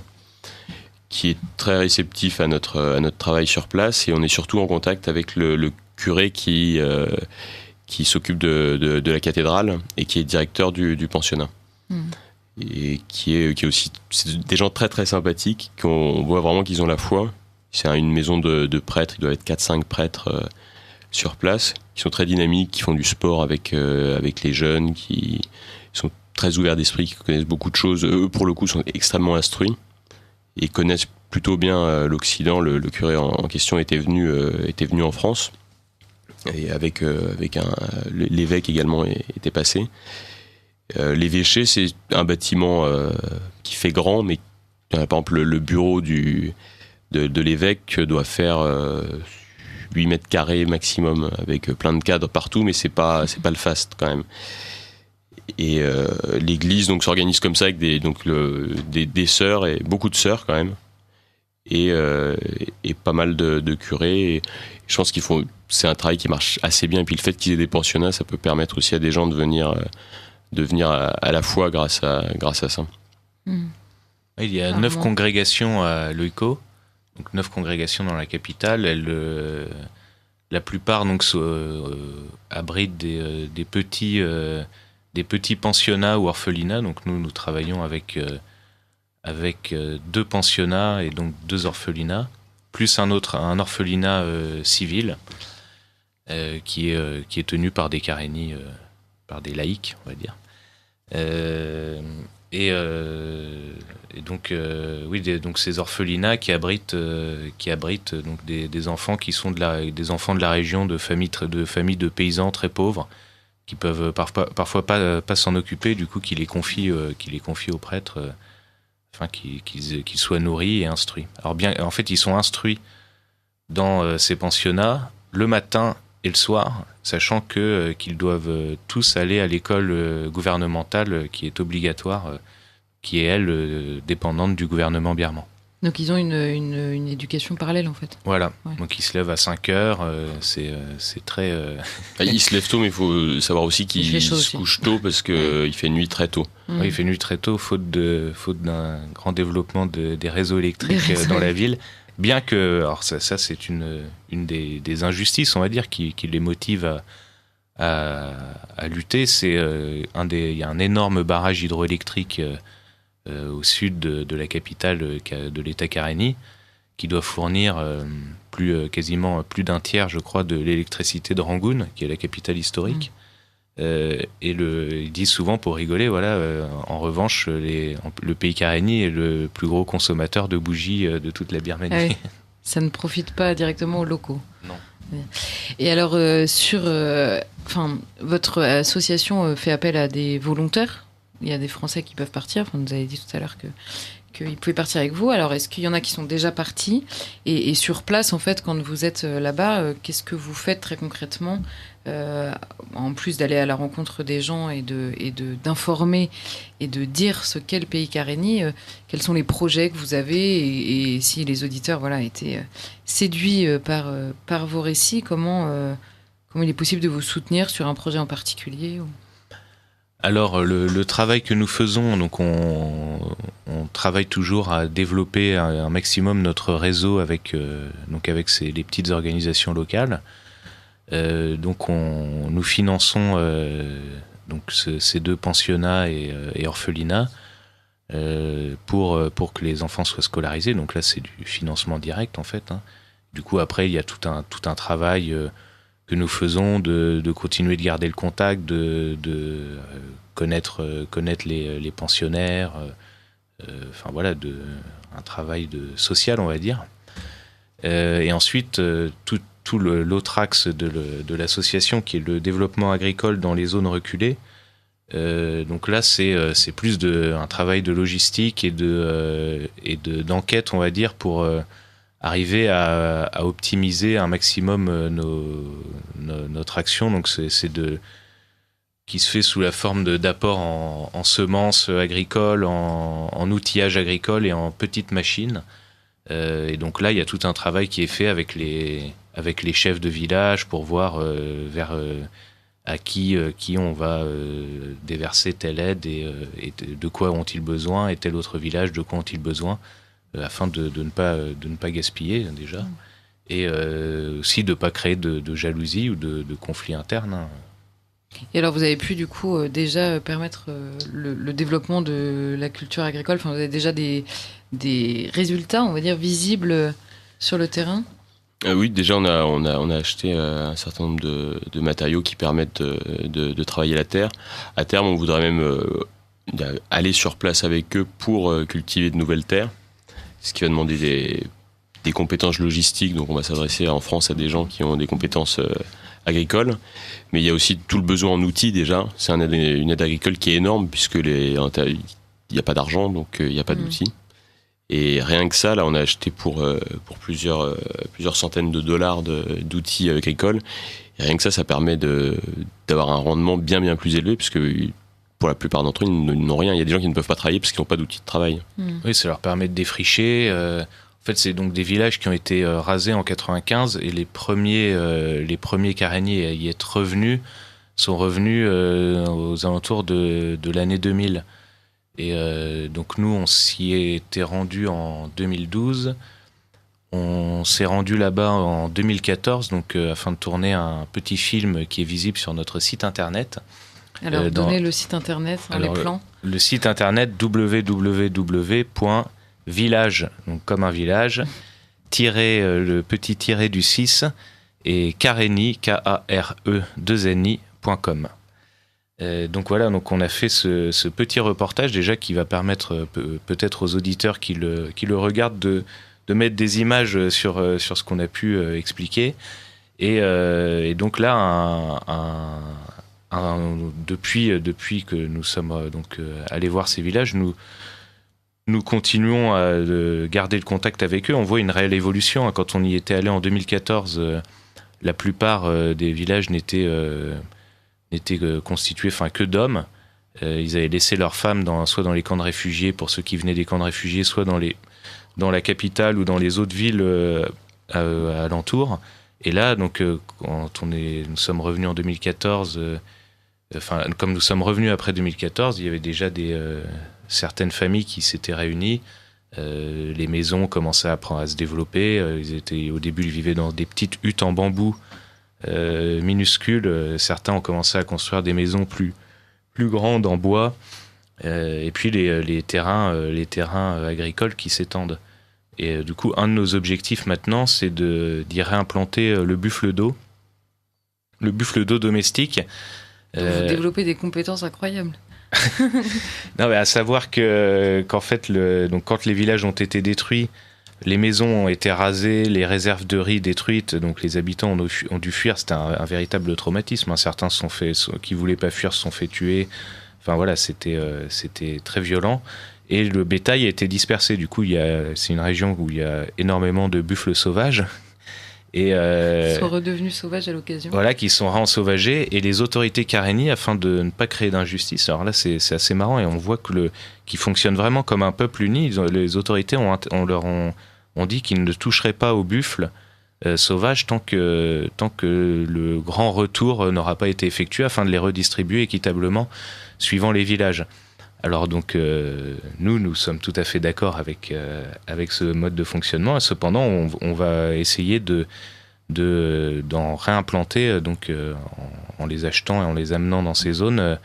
qui est très réceptif à notre travail sur place, et on est surtout en contact avec le curé qui s'occupe de la cathédrale et qui est directeur du pensionnat. Et qui est aussi des gens très très sympathiques, qu'on voit vraiment qu'ils ont la foi. C'est une maison de prêtres, il doit être 4-5 prêtres sur place, qui sont très dynamiques, qui font du sport avec les jeunes, qui sont très ouverts d'esprit, qui connaissent beaucoup de choses. Eux, pour le coup, sont extrêmement instruits et connaissent plutôt bien l'Occident. Le curé en question était venu en France, et avec l'évêque également était passé. L'évêché, c'est un bâtiment qui fait grand, mais par exemple le bureau de l'évêque doit faire 8 mètres carrés maximum, avec plein de cadres partout, mais c'est pas le faste quand même. Et l'église donc s'organise comme ça, avec des sœurs, et beaucoup de sœurs quand même, et pas mal de curés. Et je pense c'est un travail qui marche assez bien, et puis le fait qu'ils aient des pensionnats, ça peut permettre aussi à des gens de venir à la foi grâce à ça. Il y a 9 congrégations à Loïko. Donc 9 congrégations dans la capitale. La plupart donc abritent des petits pensionnats ou orphelinats. Donc nous travaillons avec 2 pensionnats et donc 2 orphelinats, plus un orphelinat civil qui est tenu par des Carénies, par des laïcs, on va dire. Et donc donc ces orphelinats qui abritent donc des enfants qui sont des enfants de la région, de familles de paysans très pauvres, qui peuvent parfois pas s'en occuper, du coup qui les confient aux prêtres, afin qu'ils soient nourris et instruits. Alors bien, en fait, ils sont instruits dans ces pensionnats le matin et le soir, sachant qu'ils doivent tous aller à l'école gouvernementale qui est obligatoire, qui est, elle, dépendante du gouvernement birman. Donc ils ont une éducation parallèle en fait. Voilà, ouais. Donc ils se lèvent à 5h, c'est très... Ils se lèvent tôt, mais il faut savoir aussi qu'ils se couchent tôt, parce qu'il fait nuit très tôt. Oui, il fait nuit très tôt, faute d'un grand développement des réseaux électriques dans la ville. Bien que, alors ça c'est une des injustices, on va dire, qui les motive à lutter. Il y a un énorme barrage hydroélectrique au sud de la capitale de l'État Carénie, qui doit fournir quasiment plus d'un tiers, je crois, de l'électricité de Rangoon, qui est la capitale historique. Ils disent souvent, pour rigoler, en revanche, le pays Carénie est le plus gros consommateur de bougies de toute la Birmanie. Ah oui. Ça ne profite pas directement aux locaux. Non. Et alors, votre association fait appel à des volontaires il y a des Français qui peuvent partir. Enfin, vous avez dit tout à l'heure qu'ils pouvaient partir avec vous. Alors, est-ce qu'il y en a qui sont déjà partis ? Et sur place, en fait, quand vous êtes là-bas, qu'est-ce que vous faites très concrètement, en plus d'aller à la rencontre des gens et d'informer et de dire ce qu'est le pays Carénie, quels sont les projets que vous avez et si les auditeurs étaient séduits par vos récits, comment il est possible de vous soutenir sur un projet en particulier Alors, le travail que nous faisons, donc on travaille toujours à développer un maximum notre réseau avec les petites organisations locales. Donc nous finançons ces 2 pensionnats et orphelinats pour que les enfants soient scolarisés. Donc là, c'est du financement direct en fait. Du coup, après, il y a tout un travail que nous faisons de continuer de garder le contact, de connaître les pensionnaires, un travail social, on va dire. Et ensuite, tout l'autre axe de l'association, qui est le développement agricole dans les zones reculées. Donc là, c'est plus un travail de logistique et d'enquête, on va dire, pour arriver à optimiser un maximum notre action. Donc qui se fait sous la forme d'apport en semences agricoles, en outillage agricole et en petites machines. Et donc là, il y a tout un travail qui est fait avec les chefs de village pour voir à qui on va déverser telle aide et de quoi ont-ils besoin, et tel autre village de quoi ont-ils besoin, afin de ne pas gaspiller déjà, et aussi de ne pas créer de jalousie ou de conflits internes. Et alors, vous avez pu, du coup, déjà permettre le développement de la culture agricole. Enfin, vous avez déjà des résultats, on va dire, visibles sur le terrain ? Oui, déjà, on a acheté un certain nombre de matériaux qui permettent de travailler la terre. À terme, on voudrait même aller sur place avec eux pour cultiver de nouvelles terres, ce qui va demander des compétences logistiques. Donc, on va s'adresser en France à des gens qui ont des compétences agricole, mais il y a aussi tout le besoin en outils déjà. C'est une aide agricole qui est énorme puisque il n'y a pas d'argent, donc il n'y a pas d'outils. Et rien que ça, là, on a acheté pour plusieurs centaines de dollars d'outils agricoles. Et rien que ça permet d'avoir un rendement bien bien plus élevé, puisque pour la plupart d'entre eux, ils n'ont rien. Il y a des gens qui ne peuvent pas travailler parce qu'ils n'ont pas d'outils de travail. Oui, ça leur permet de défricher. En fait, c'est donc des villages qui ont été rasés en 95, et les premiers Carénies à y être revenus sont revenus aux alentours de l'année 2000. Et donc nous, on s'y était rendu en 2012. On s'est rendu là-bas en 2014, donc afin de tourner un petit film qui est visible sur notre site internet. Alors, donnez le site internet, les plans. Le site internet www.village, donc comme un village, le petit tiré du 6, et Carénie, KARE2NI.com. Donc voilà, donc on a fait ce petit reportage déjà qui va permettre peut-être aux auditeurs qui le regardent de mettre des images sur ce qu'on a pu expliquer. Et donc là, depuis que nous sommes allés voir ces villages, nous continuons à garder le contact avec eux. On voit une réelle évolution. Quand on y était allé en 2014, la plupart des villages n'étaient constitués que d'hommes. Ils avaient laissé leurs femmes soit dans les camps de réfugiés, pour ceux qui venaient des camps de réfugiés, soit dans la capitale ou dans les autres villes alentours. Et là, donc, quand nous sommes revenus en 2014, comme nous sommes revenus après 2014, il y avait déjà certaines familles qui s'étaient réunies. Les maisons commençaient à se développer. Au début, ils vivaient dans des petites huttes en bambou minuscules. Certains ont commencé à construire des maisons plus grandes en bois. Et puis les terrains agricoles qui s'étendent. Et du coup, un de nos objectifs maintenant, c'est d'y réimplanter le buffle d'eau domestique. Vous développez des compétences incroyables. Non, mais à savoir qu'en fait, quand les villages ont été détruits, les maisons ont été rasées, les réserves de riz détruites, donc les habitants ont dû fuir. C'était un véritable traumatisme. Certains qui voulaient pas fuir se sont fait tuer. Enfin voilà, c'était très violent. Et le bétail a été dispersé. Du coup, c'est une région où il y a énormément de buffles sauvages. Et ils sont redevenus sauvages à l'occasion. Voilà, qui sont ensauvagés. Et les autorités Karenni, afin de ne pas créer d'injustice, alors là c'est assez marrant et on voit qu'ils fonctionnent vraiment comme un peuple uni. Les autorités ont dit qu'ils ne toucheraient pas aux buffles sauvages tant que le grand retour n'aura pas été effectué, afin de les redistribuer équitablement suivant les villages. Alors donc nous sommes tout à fait d'accord avec ce mode de fonctionnement. Cependant, on va essayer d'en réimplanter, donc en les achetant et en les amenant dans ces zones,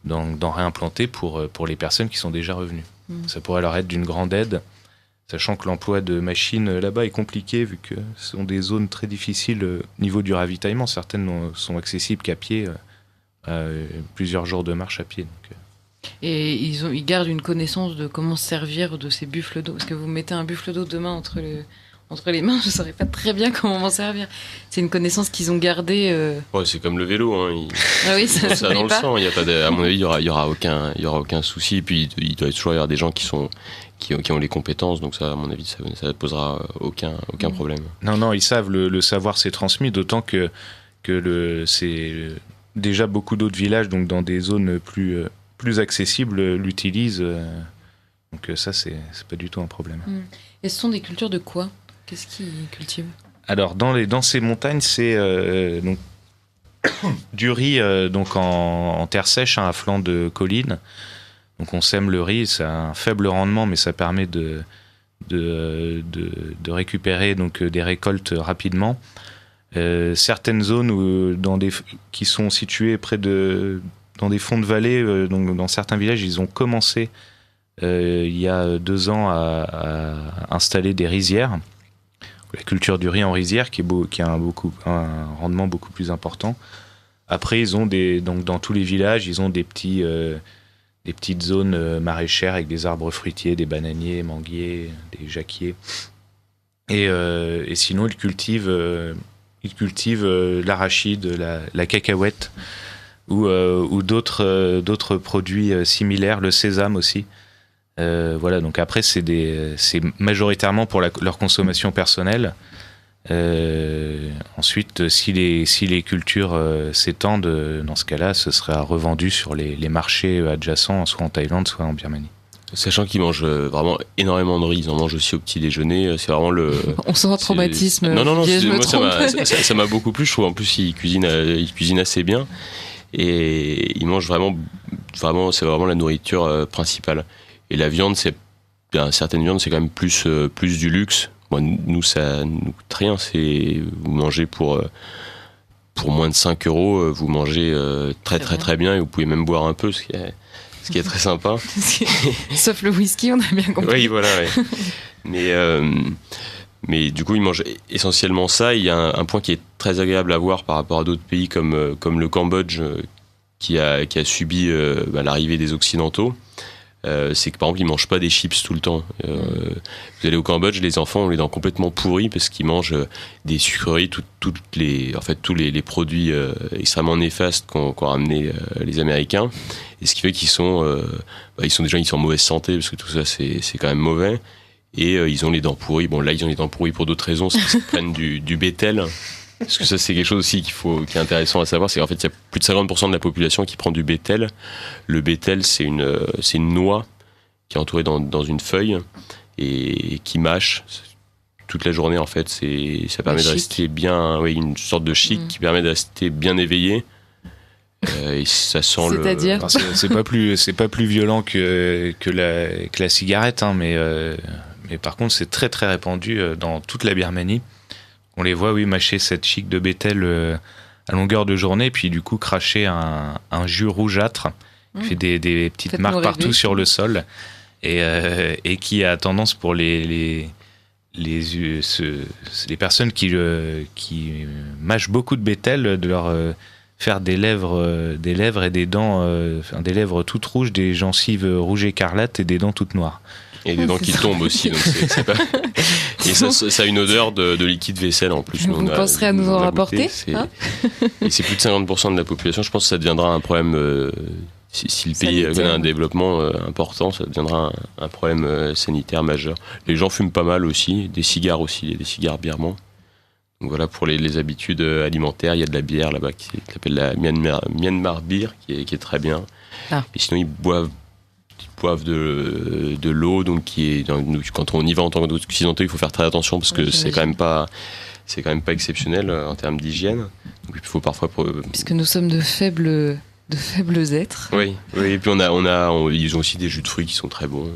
d'en réimplanter pour les personnes qui sont déjà revenues. Ça pourrait leur être d'une grande aide, sachant que l'emploi de machines là-bas est compliqué, vu que ce sont des zones très difficiles au niveau du ravitaillement. Certaines sont accessibles qu'à pied, plusieurs jours de marche à pied. Donc, et ils gardent une connaissance de comment se servir de ces buffles d'eau. Parce que vous mettez un buffle d'eau demain entre les mains, je ne saurais pas très bien comment m'en servir. C'est une connaissance qu'ils ont gardée. Ouais, c'est comme le vélo. Hein. Ah oui, ça dans le sang. Il y a pas à mon avis, il y aura aucun souci. Et puis il doit toujours y avoir des gens qui ont les compétences. Donc ça, à mon avis, ça ne posera aucun problème. Non, ils savent. Le savoir s'est transmis, d'autant que c'est déjà beaucoup d'autres villages, donc dans des zones plus accessibles, l'utilisent. Donc ça, c'est pas du tout un problème. Et ce sont des cultures de quoi ? Qu'est-ce qu'ils cultivent ? Alors, dans ces montagnes, c'est donc, du riz donc en terre sèche, à flanc de colline. Donc on sème le riz, ça a un faible rendement, mais ça permet de récupérer donc, des récoltes rapidement. Certaines zones qui sont situées dans des fonds de vallée, donc dans certains villages, ils ont commencé il y a 2 ans à installer des rizières. La culture du riz en rizière qui a un rendement beaucoup plus important. Après, ils ont donc dans tous les villages, ils ont des petites zones maraîchères avec des arbres fruitiers, des bananiers, manguiers, des jacquiers. Et sinon, ils cultivent l'arachide, la cacahuète ou d'autres produits similaires, le sésame aussi. Voilà, donc après c'est majoritairement pour leur consommation personnelle. Ensuite, si les cultures s'étendent, dans ce cas-là, ce sera revendu sur les marchés adjacents, soit en Thaïlande, soit en Birmanie. Sachant qu'ils mangent vraiment énormément de riz, ils en mangent aussi au petit déjeuner. C'est vraiment On sent un traumatisme. Non, moi ça m'a beaucoup plu. Je trouve en plus ils cuisinent assez bien et ils mangent vraiment, c'est vraiment la nourriture principale. Et la viande, certaines viandes, c'est quand même plus du luxe. Moi, nous, ça nous coûte rien. Vous mangez pour moins de 5 €, vous mangez très bien et vous pouvez même boire un peu, ce qui est très sympa. Sauf le whisky, on a bien compris. Oui, voilà. Ouais. Mais du coup, ils mangent essentiellement ça. Il y a un point qui est très agréable à voir par rapport à d'autres pays comme le Cambodge, qui a subi l'arrivée des Occidentaux. C'est que par exemple ils mangent pas des chips tout le temps. Vous allez au Cambodge, les enfants ont les dents complètement pourries parce qu'ils mangent des sucreries, tous les produits extrêmement néfastes qu'ont ramené les Américains. Et ce qui fait qu'ils sont des gens qui sont en mauvaise santé parce que tout ça c'est quand même mauvais. Et ils ont les dents pourries. Bon là ils ont les dents pourries pour d'autres raisons, c'est qu'ils prennent du bétel. Parce que ça, c'est quelque chose aussi qui est intéressant à savoir, c'est qu'en fait, il y a plus de 50% de la population qui prend du bétel. Le bétel, c'est une noix qui est entourée dans une feuille et qui mâche toute la journée, en fait. Ça permet de rester bien, une sorte de chic qui permet de rester bien éveillé. Et ça sent C'est-à-dire c'est pas plus violent que la cigarette, hein, mais par contre, c'est très très répandu dans toute la Birmanie. On les voit, mâcher cette chic de bétel à longueur de journée, puis du coup cracher un jus rougeâtre qui fait des petites marques partout sur le sol, et qui a tendance pour les personnes qui mâchent beaucoup de bétel de leur faire des lèvres et des dents, des lèvres toutes rouges, des gencives rouges écarlates et des dents toutes noires. Et des dents qui tombent aussi, donc c'est pas... Et ça a une odeur de liquide vaisselle en plus. Vous penserez à nous en rapporter Et c'est plus de 50% de la population. Je pense que ça deviendra un problème Si le pays connaît un développement important, ça deviendra un problème sanitaire majeur. Les gens fument pas mal aussi, des cigares birmans. Donc voilà, pour les habitudes alimentaires, il y a de la bière là-bas qui s'appelle la Myanmar Beer, qui est très bien. Ah. Et sinon, ils boivent de l'eau, donc quand on y va en tant qu'occidentaux, il faut faire très attention parce que c'est quand même pas exceptionnel en termes d'hygiène. Donc il faut parfois puisque nous sommes de faibles êtres. Oui, et puis ils ont aussi des jus de fruits qui sont très bons.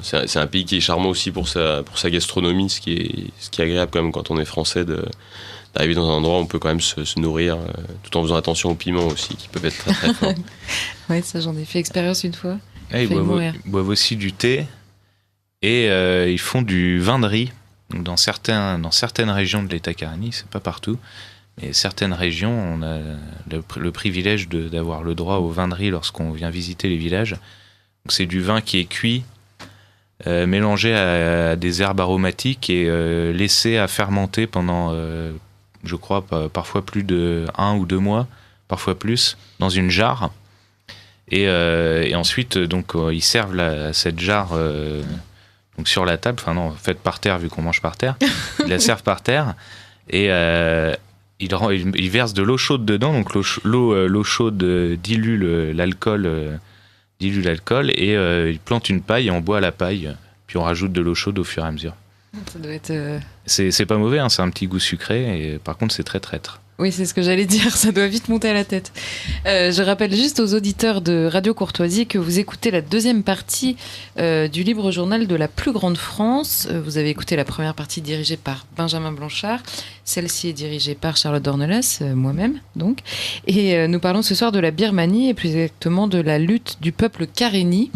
C'est un pays qui est charmant aussi pour sa gastronomie, ce qui est agréable quand même quand on est français d'arriver dans un endroit où on peut quand même se nourrir tout en faisant attention aux piments aussi qui peuvent être très très forts. Oui, ça j'en ai fait expérience une fois. Ils boivent aussi du thé et ils font du vin de riz. Donc dans certaines régions de l'État Karénie, c'est pas partout. Et certaines régions, on a le privilège d'avoir le droit au vin de riz lorsqu'on vient visiter les villages. Donc c'est du vin qui est cuit, mélangé à des herbes aromatiques et laissé à fermenter pendant, je crois, parfois plus de 1 ou 2 mois, parfois plus, dans une jarre. Et ensuite, donc, ils servent cette jarre donc sur la table, enfin non, faite par terre vu qu'on mange par terre. Ils la servent par terre et il verse de l'eau chaude dedans, donc l'eau chaude dilue l'alcool et il plante une paille et on boit la paille, puis on rajoute de l'eau chaude au fur et à mesure. Ça doit être... C'est pas mauvais, hein, c'est un petit goût sucré, et par contre c'est très traître. Oui, c'est ce que j'allais dire, ça doit vite monter à la tête. Je rappelle juste aux auditeurs de Radio Courtoisie que vous écoutez la deuxième partie du Libre Journal de la plus grande France. Vous avez écouté la première partie dirigée par Benjamin Blanchard. Celle-ci est dirigée par Charlotte Dornelas, moi-même donc. Et nous parlons ce soir de la Birmanie et plus exactement de la lutte du peuple Karéni.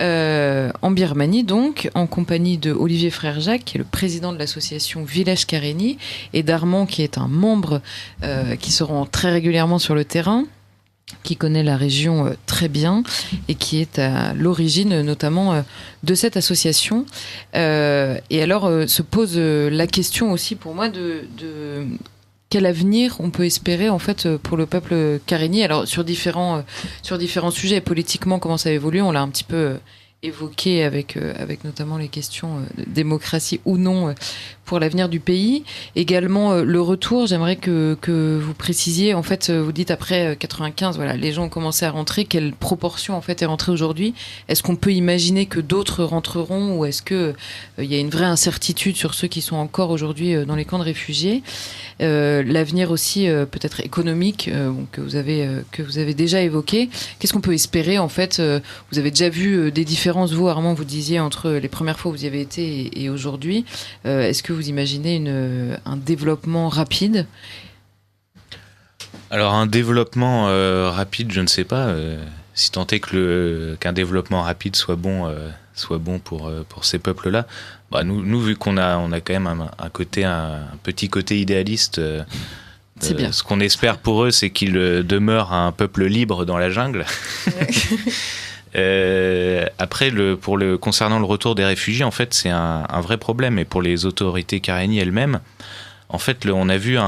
En Birmanie, donc, en compagnie de Olivier Frère-Jacques, qui est le président de l'association Village Karéni, et d'Armand, qui est un membre qui se rend très régulièrement sur le terrain, qui connaît la région très bien et qui est à l'origine notamment de cette association. Et alors se pose la question aussi pour moi de quel avenir on peut espérer en fait pour le peuple Karéni. Alors sur différents sujets, politiquement comment ça évolue, on l'a un petit peu évoqué avec notamment les questions de démocratie ou non pour l'avenir du pays. Également le retour, j'aimerais que vous précisiez, en fait vous dites après 95, voilà, les gens ont commencé à rentrer, quelle proportion en fait est rentrée aujourd'hui? Est-ce qu'on peut imaginer que d'autres rentreront ou est-ce que il y a une vraie incertitude sur ceux qui sont encore aujourd'hui dans les camps de réfugiés? L'avenir aussi peut-être économique que vous avez déjà évoqué. Qu'est-ce qu'on peut espérer en fait? Vous avez déjà vu des différences, vous Armand, vous disiez entre les premières fois où vous y avez été et aujourd'hui. Est-ce que vous imaginez un développement rapide? Alors un développement rapide, je ne sais pas. Si tant est qu'un développement rapide soit bon pour ces peuples-là. Bah nous vu qu'on a quand même un petit côté idéaliste. C'est bien. Ce qu'on espère pour eux, c'est qu'ils demeurent un peuple libre dans la jungle. Après, concernant le retour des réfugiés, en fait, c'est un vrai problème. Et pour les autorités Karéni elles-mêmes, en fait, on a vu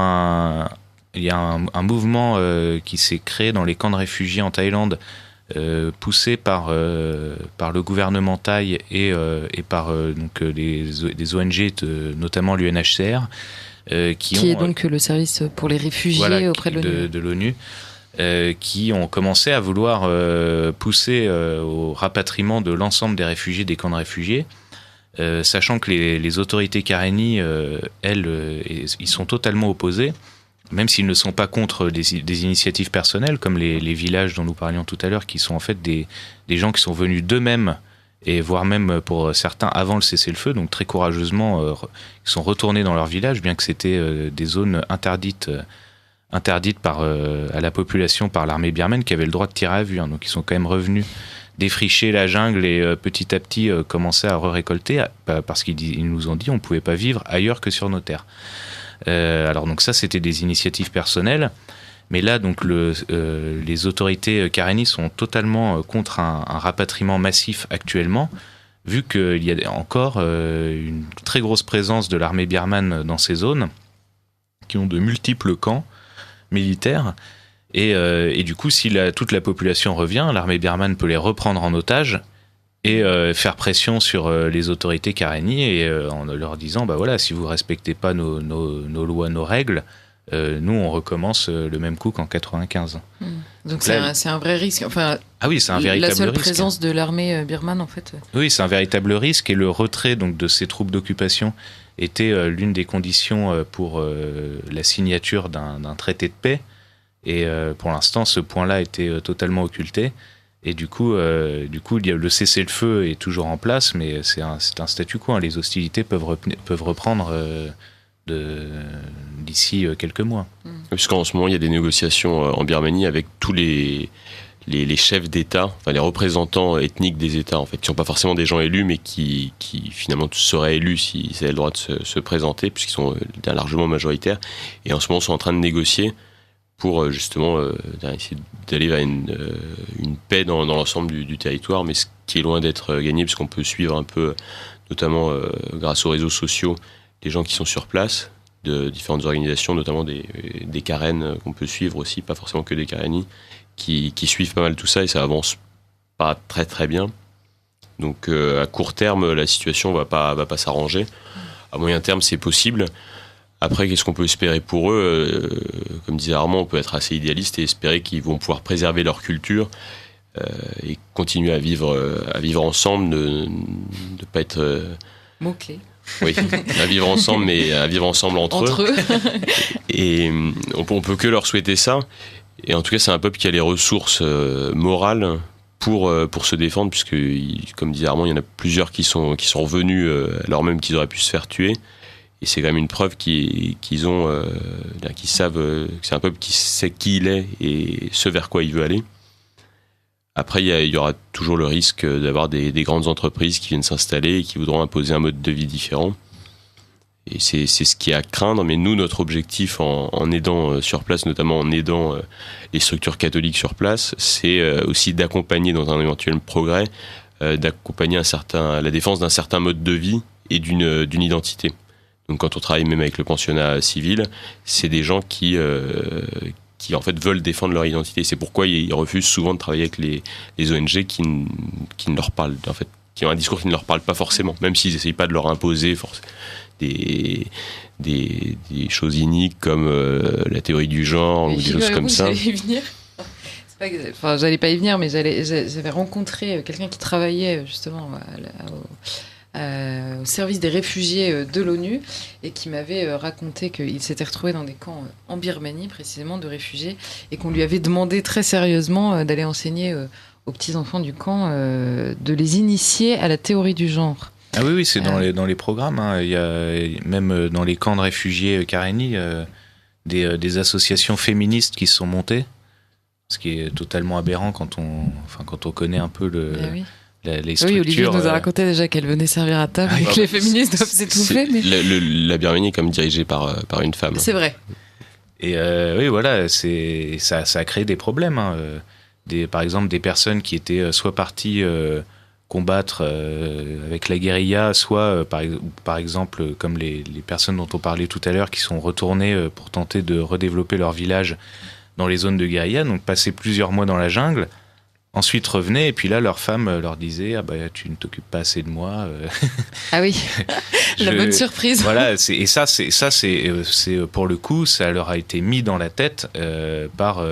il y a un mouvement qui s'est créé dans les camps de réfugiés en Thaïlande, poussé par le gouvernement thaï et par des ONG, notamment l'UNHCR, qui est donc le service pour les réfugiés auprès de l'ONU. Qui ont commencé à vouloir pousser au rapatriement de l'ensemble des réfugiés des camps de réfugiés, sachant que les autorités Karéni, elles, ils sont totalement opposés, même s'ils ne sont pas contre des initiatives personnelles, comme les villages dont nous parlions tout à l'heure, qui sont en fait des gens qui sont venus d'eux-mêmes, et voire même pour certains avant le cessez-le-feu, donc très courageusement, ils sont retournés dans leur village, bien que c'était des zones interdites à la population par l'armée birmane qui avait le droit de tirer à vue. Donc ils sont quand même revenus défricher la jungle et petit à petit commencer à récolter parce qu'ils nous ont dit on ne pouvait pas vivre ailleurs que sur nos terres. Alors donc ça c'était des initiatives personnelles, mais là donc les autorités Karéni sont totalement contre un rapatriement massif actuellement, vu qu'il y a encore une très grosse présence de l'armée birmane dans ces zones qui ont de multiples camps militaires Et du coup, si toute la population revient, l'armée birmane peut les reprendre en otage et faire pression sur les autorités karenni en leur disant bah voilà, si vous respectez pas nos lois, nos règles, nous on recommence le même coup qu'en 95. Donc c'est un vrai risque. Enfin, oui, c'est un véritable risque. La seule présence de l'armée birmane en fait. Oui, c'est un véritable risque et le retrait donc de ces troupes d'occupation était l'une des conditions pour la signature d'un traité de paix. Et pour l'instant, ce point-là a été totalement occulté. Et du coup, le cessez-le-feu est toujours en place, mais c'est un statu quo. Les hostilités peuvent reprendre d'ici quelques mois. Puisqu'en ce moment, il y a des négociations en Birmanie avec tous les chefs d'État, enfin les représentants ethniques des États, en fait, qui ne sont pas forcément des gens élus, mais qui finalement seraient élus s'ils avaient le droit de se présenter, puisqu'ils sont largement majoritaires. Et en ce moment, sont en train de négocier pour justement essayer d'aller vers une paix dans l'ensemble du territoire, mais ce qui est loin d'être gagné, puisqu'on peut suivre un peu, notamment grâce aux réseaux sociaux, les gens qui sont sur place, de différentes organisations, notamment des Karen qu'on peut suivre aussi, pas forcément que des Karenni, qui suivent pas mal tout ça, et ça avance pas très très bien. Donc à court terme, la situation va pas s'arranger. À moyen terme, c'est possible. Après, qu'est-ce qu'on peut espérer pour eux ? Comme disait Armand, on peut être assez idéaliste et espérer qu'ils vont pouvoir préserver leur culture et continuer à vivre ensemble, de pas être... Mot-clé. Oui, à vivre ensemble, mais à vivre ensemble entre eux. Et on peut que leur souhaiter ça. Et en tout cas, c'est un peuple qui a les ressources morales pour se défendre, puisque, comme disait Armand, il y en a plusieurs qui sont revenus alors même qu'ils auraient pu se faire tuer. Et c'est quand même une preuve qu'ils savent que c'est un peuple qui sait qui il est et ce vers quoi il veut aller. Après, il y aura toujours le risque d'avoir des grandes entreprises qui viennent s'installer et qui voudront imposer un mode de vie différent. Et c'est ce qui est à craindre. Mais nous, notre objectif en aidant sur place, notamment en aidant les structures catholiques sur place, c'est aussi d'accompagner dans un éventuel progrès, d'accompagner la défense d'un certain mode de vie et d'une identité. Donc quand on travaille même avec le pensionnat civil, c'est des gens qui en fait veulent défendre leur identité. C'est pourquoi ils refusent souvent de travailler avec les ONG qui ne leur parlent, en fait, qui ont un discours qui ne leur parle pas forcément, même s'ils n'essayent pas de leur imposer des choses iniques comme la théorie du genre ou des choses comme ça. J'allais pas y venir, mais j'avais rencontré quelqu'un qui travaillait justement au service des réfugiés de l'ONU et qui m'avait raconté qu'il s'était retrouvé dans des camps en Birmanie précisément de réfugiés et qu'on lui avait demandé très sérieusement d'aller enseigner aux petits-enfants du camp de les initier à la théorie du genre. Ah oui, c'est dans les programmes. Hein. Il y a même dans les camps de réfugiés Karenni des associations féministes qui se sont montées, ce qui est totalement aberrant quand on connaît un peu les structures. Oui, Olivier nous a raconté déjà qu'elle venait servir à table et que les féministes doivent s'étouffer. Mais... La Birmanie est comme dirigée par une femme. C'est vrai. Et oui, voilà, ça a créé des problèmes. Hein. Par exemple, des personnes qui étaient soit parties combattre avec la guérilla, soit par exemple comme les personnes dont on parlait tout à l'heure qui sont retournées pour tenter de redévelopper leur village dans les zones de guérilla, donc passer plusieurs mois dans la jungle, ensuite revenaient et puis là leur femme leur disait tu ne t'occupes pas assez de moi. Ah oui, la bonne surprise. Voilà, c'est pour le coup ça leur a été mis dans la tête par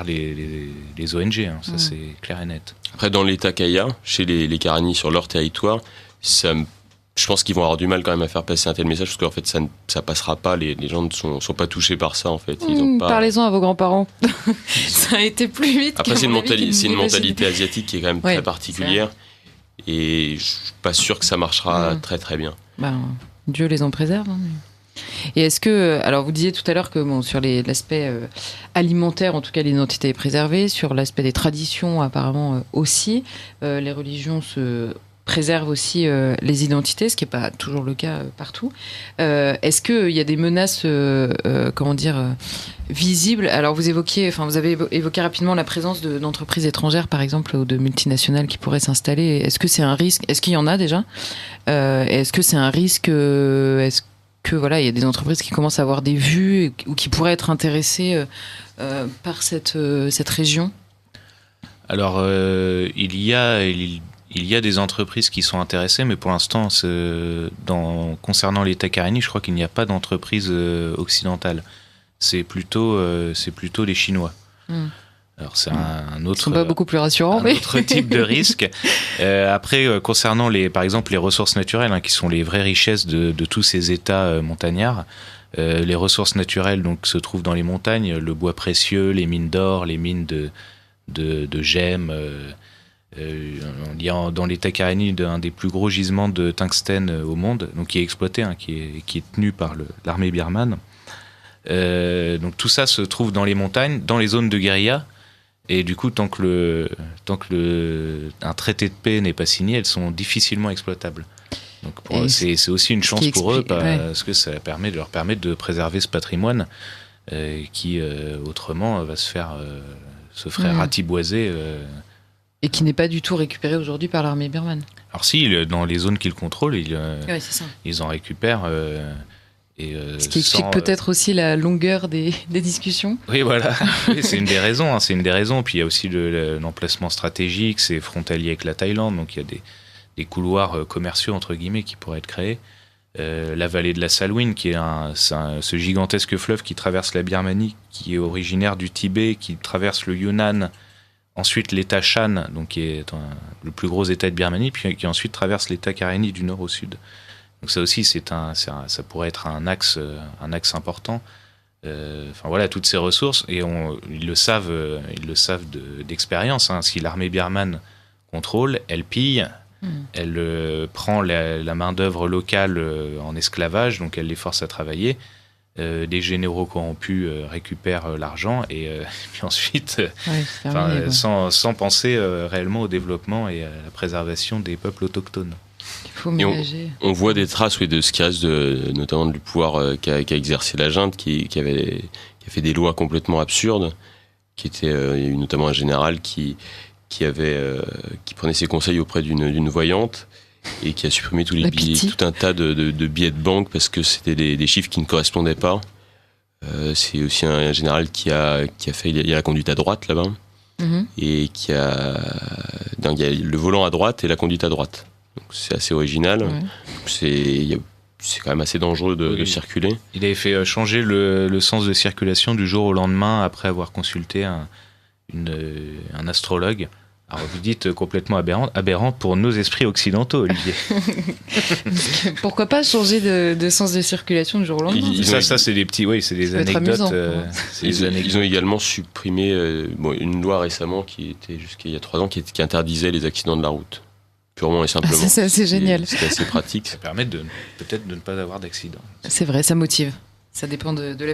les ONG, hein, ça c'est clair et net. Après, dans l'État Kaya, chez les Karenni sur leur territoire, je pense qu'ils vont avoir du mal quand même à faire passer un tel message, parce qu'en fait, ça passera pas. Les gens ne sont pas touchés par ça, en fait. Parlez-en à vos grands-parents. Ça a été plus vite. Après, c'est une mentalité asiatique qui est quand même très particulière. Et je suis pas sûr que ça marchera très très bien. Dieu les en préserve. Hein. Et est-ce que, alors vous disiez tout à l'heure que sur l'aspect alimentaire, en tout cas l'identité est préservée, sur l'aspect des traditions apparemment aussi, les religions se préservent aussi les identités, ce qui n'est pas toujours le cas partout. Est-ce qu'il y a des menaces, visibles ? Alors vous avez évoqué rapidement la présence d'entreprises étrangères, par exemple, ou de multinationales qui pourraient s'installer. Est-ce que c'est un risque ? Est-ce qu'il y en a déjà ? Est-ce que c'est un risque que voilà, il y a des entreprises qui commencent à avoir des vues ou qui pourraient être intéressées par cette région? Alors, il y a des entreprises qui sont intéressées, mais pour l'instant, concernant l'État Karenni, je crois qu'il n'y a pas d'entreprise occidentale. C'est plutôt les Chinois. Alors c'est un autre. Ils sont pas beaucoup plus rassurants, autre type de risque. Après, concernant par exemple les ressources naturelles, qui sont les vraies richesses de tous ces États montagnards, les ressources naturelles donc se trouvent dans les montagnes, le bois précieux, les mines d'or, les mines de gemmes. Il y a dans l'État Karenni un des plus gros gisements de tungstène au monde, donc qui est exploité, qui est tenu par l'armée birmane. Donc tout ça se trouve dans les montagnes, dans les zones de guérilla. Et du coup, tant que un traité de paix n'est pas signé, elles sont difficilement exploitables. Donc c'est aussi une chance pour eux, parce que ça leur permet de préserver ce patrimoine qui autrement va se ferait ratiboiser. Et qui n'est pas du tout récupéré aujourd'hui par l'armée birmane. Alors si, dans les zones qu'ils contrôlent, ils en récupèrent. Ce qui explique peut-être aussi la longueur des discussions. Oui, voilà. Oui, c'est une des raisons. C'est une des raisons. Puis il y a aussi l'emplacement stratégique. C'est frontalier avec la Thaïlande. Donc il y a des couloirs commerciaux, entre guillemets, qui pourraient être créés. La vallée de la Salween, qui est ce gigantesque fleuve qui traverse la Birmanie, qui est originaire du Tibet, qui traverse le Yunnan, ensuite l'État Shan, donc qui est le plus gros État de Birmanie, puis qui ensuite traverse l'État Karenni du nord au sud. Donc ça aussi, ça pourrait être un axe important. Enfin voilà, toutes ces ressources, et ils le savent d'expérience. Si l'armée birmane contrôle, elle pille, elle prend la main d'œuvre locale en esclavage, donc elle les force à travailler. Des généraux corrompus récupèrent l'argent et puis ensuite, sans penser réellement au développement et à la préservation des peuples autochtones. On voit des traces de ce qui reste notamment du pouvoir qu'a exercé la junte, qui a fait des lois complètement absurdes, il y a eu notamment un général qui prenait ses conseils auprès d'une voyante et qui a supprimé tout un tas de billets de banque parce que c'était des chiffres qui ne correspondaient pas. C'est aussi un général qui a fait, il y a la conduite à droite là-bas, et il y a le volant à droite et la conduite à droite. Donc c'est assez original. Ouais. C'est quand même assez dangereux de circuler. Il avait fait changer le sens de circulation du jour au lendemain après avoir consulté un astrologue. Alors vous dites complètement aberrant pour nos esprits occidentaux, Olivier. Pourquoi pas changer de sens de circulation du jour au lendemain? Ça c'est des petits, c'est des anecdotes. Ils ont également supprimé une loi récemment qui était jusqu'à il y a 3 ans qui interdisait les accidents de la route. Purement et simplement. C'est assez génial. C'est assez pratique. Ça permet peut-être de ne pas avoir d'accident. C'est vrai, ça motive. Ça dépend de la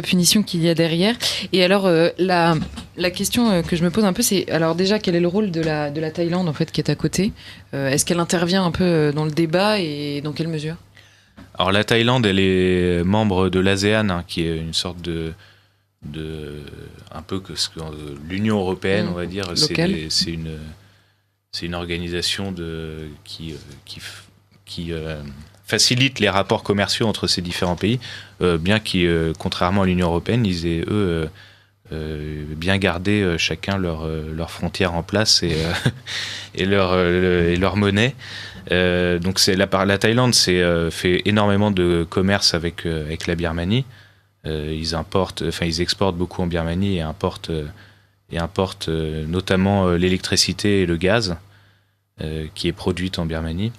punition qu'il y a derrière. Et alors, la question que je me pose un peu, c'est alors déjà quel est le rôle de la Thaïlande en fait qui est à côté? Est-ce qu'elle intervient un peu dans le débat et dans quelle mesure? Alors la Thaïlande, elle est membre de l'ASEAN, qui est une sorte de un peu que l'Union européenne, on va dire. C'est une organisation qui facilite les rapports commerciaux entre ces différents pays, bien qu'ils, contrairement à l'Union européenne, ils aient, eux, bien gardé chacun leurs frontières en place et leur monnaie. Donc la Thaïlande fait énormément de commerce avec la Birmanie. Ils exportent beaucoup en Birmanie et importent notamment l'électricité et le gaz qui est produite en Birmanie.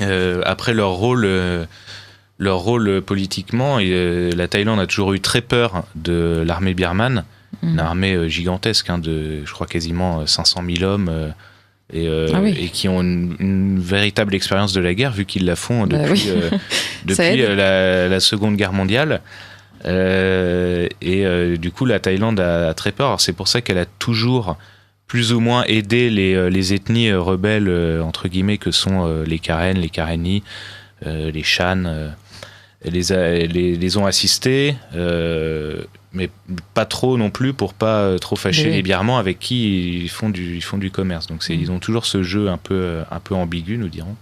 Après leur rôle politiquement, la Thaïlande a toujours eu très peur de l'armée birmane, une armée gigantesque, je crois quasiment 500 000 hommes, et qui ont une véritable expérience de la guerre, vu qu'ils la font depuis la Seconde Guerre mondiale. Du coup, la Thaïlande a très peur. Alors, c'est pour ça qu'elle a toujours plus ou moins aidé les ethnies rebelles, entre guillemets, que sont les Karen, les Karenni, les Shan. Elle les ont assistés, mais pas trop non plus pour pas trop fâcher les Birmans avec qui ils font du commerce. Donc ils ont toujours ce jeu un peu ambigu, nous dirons.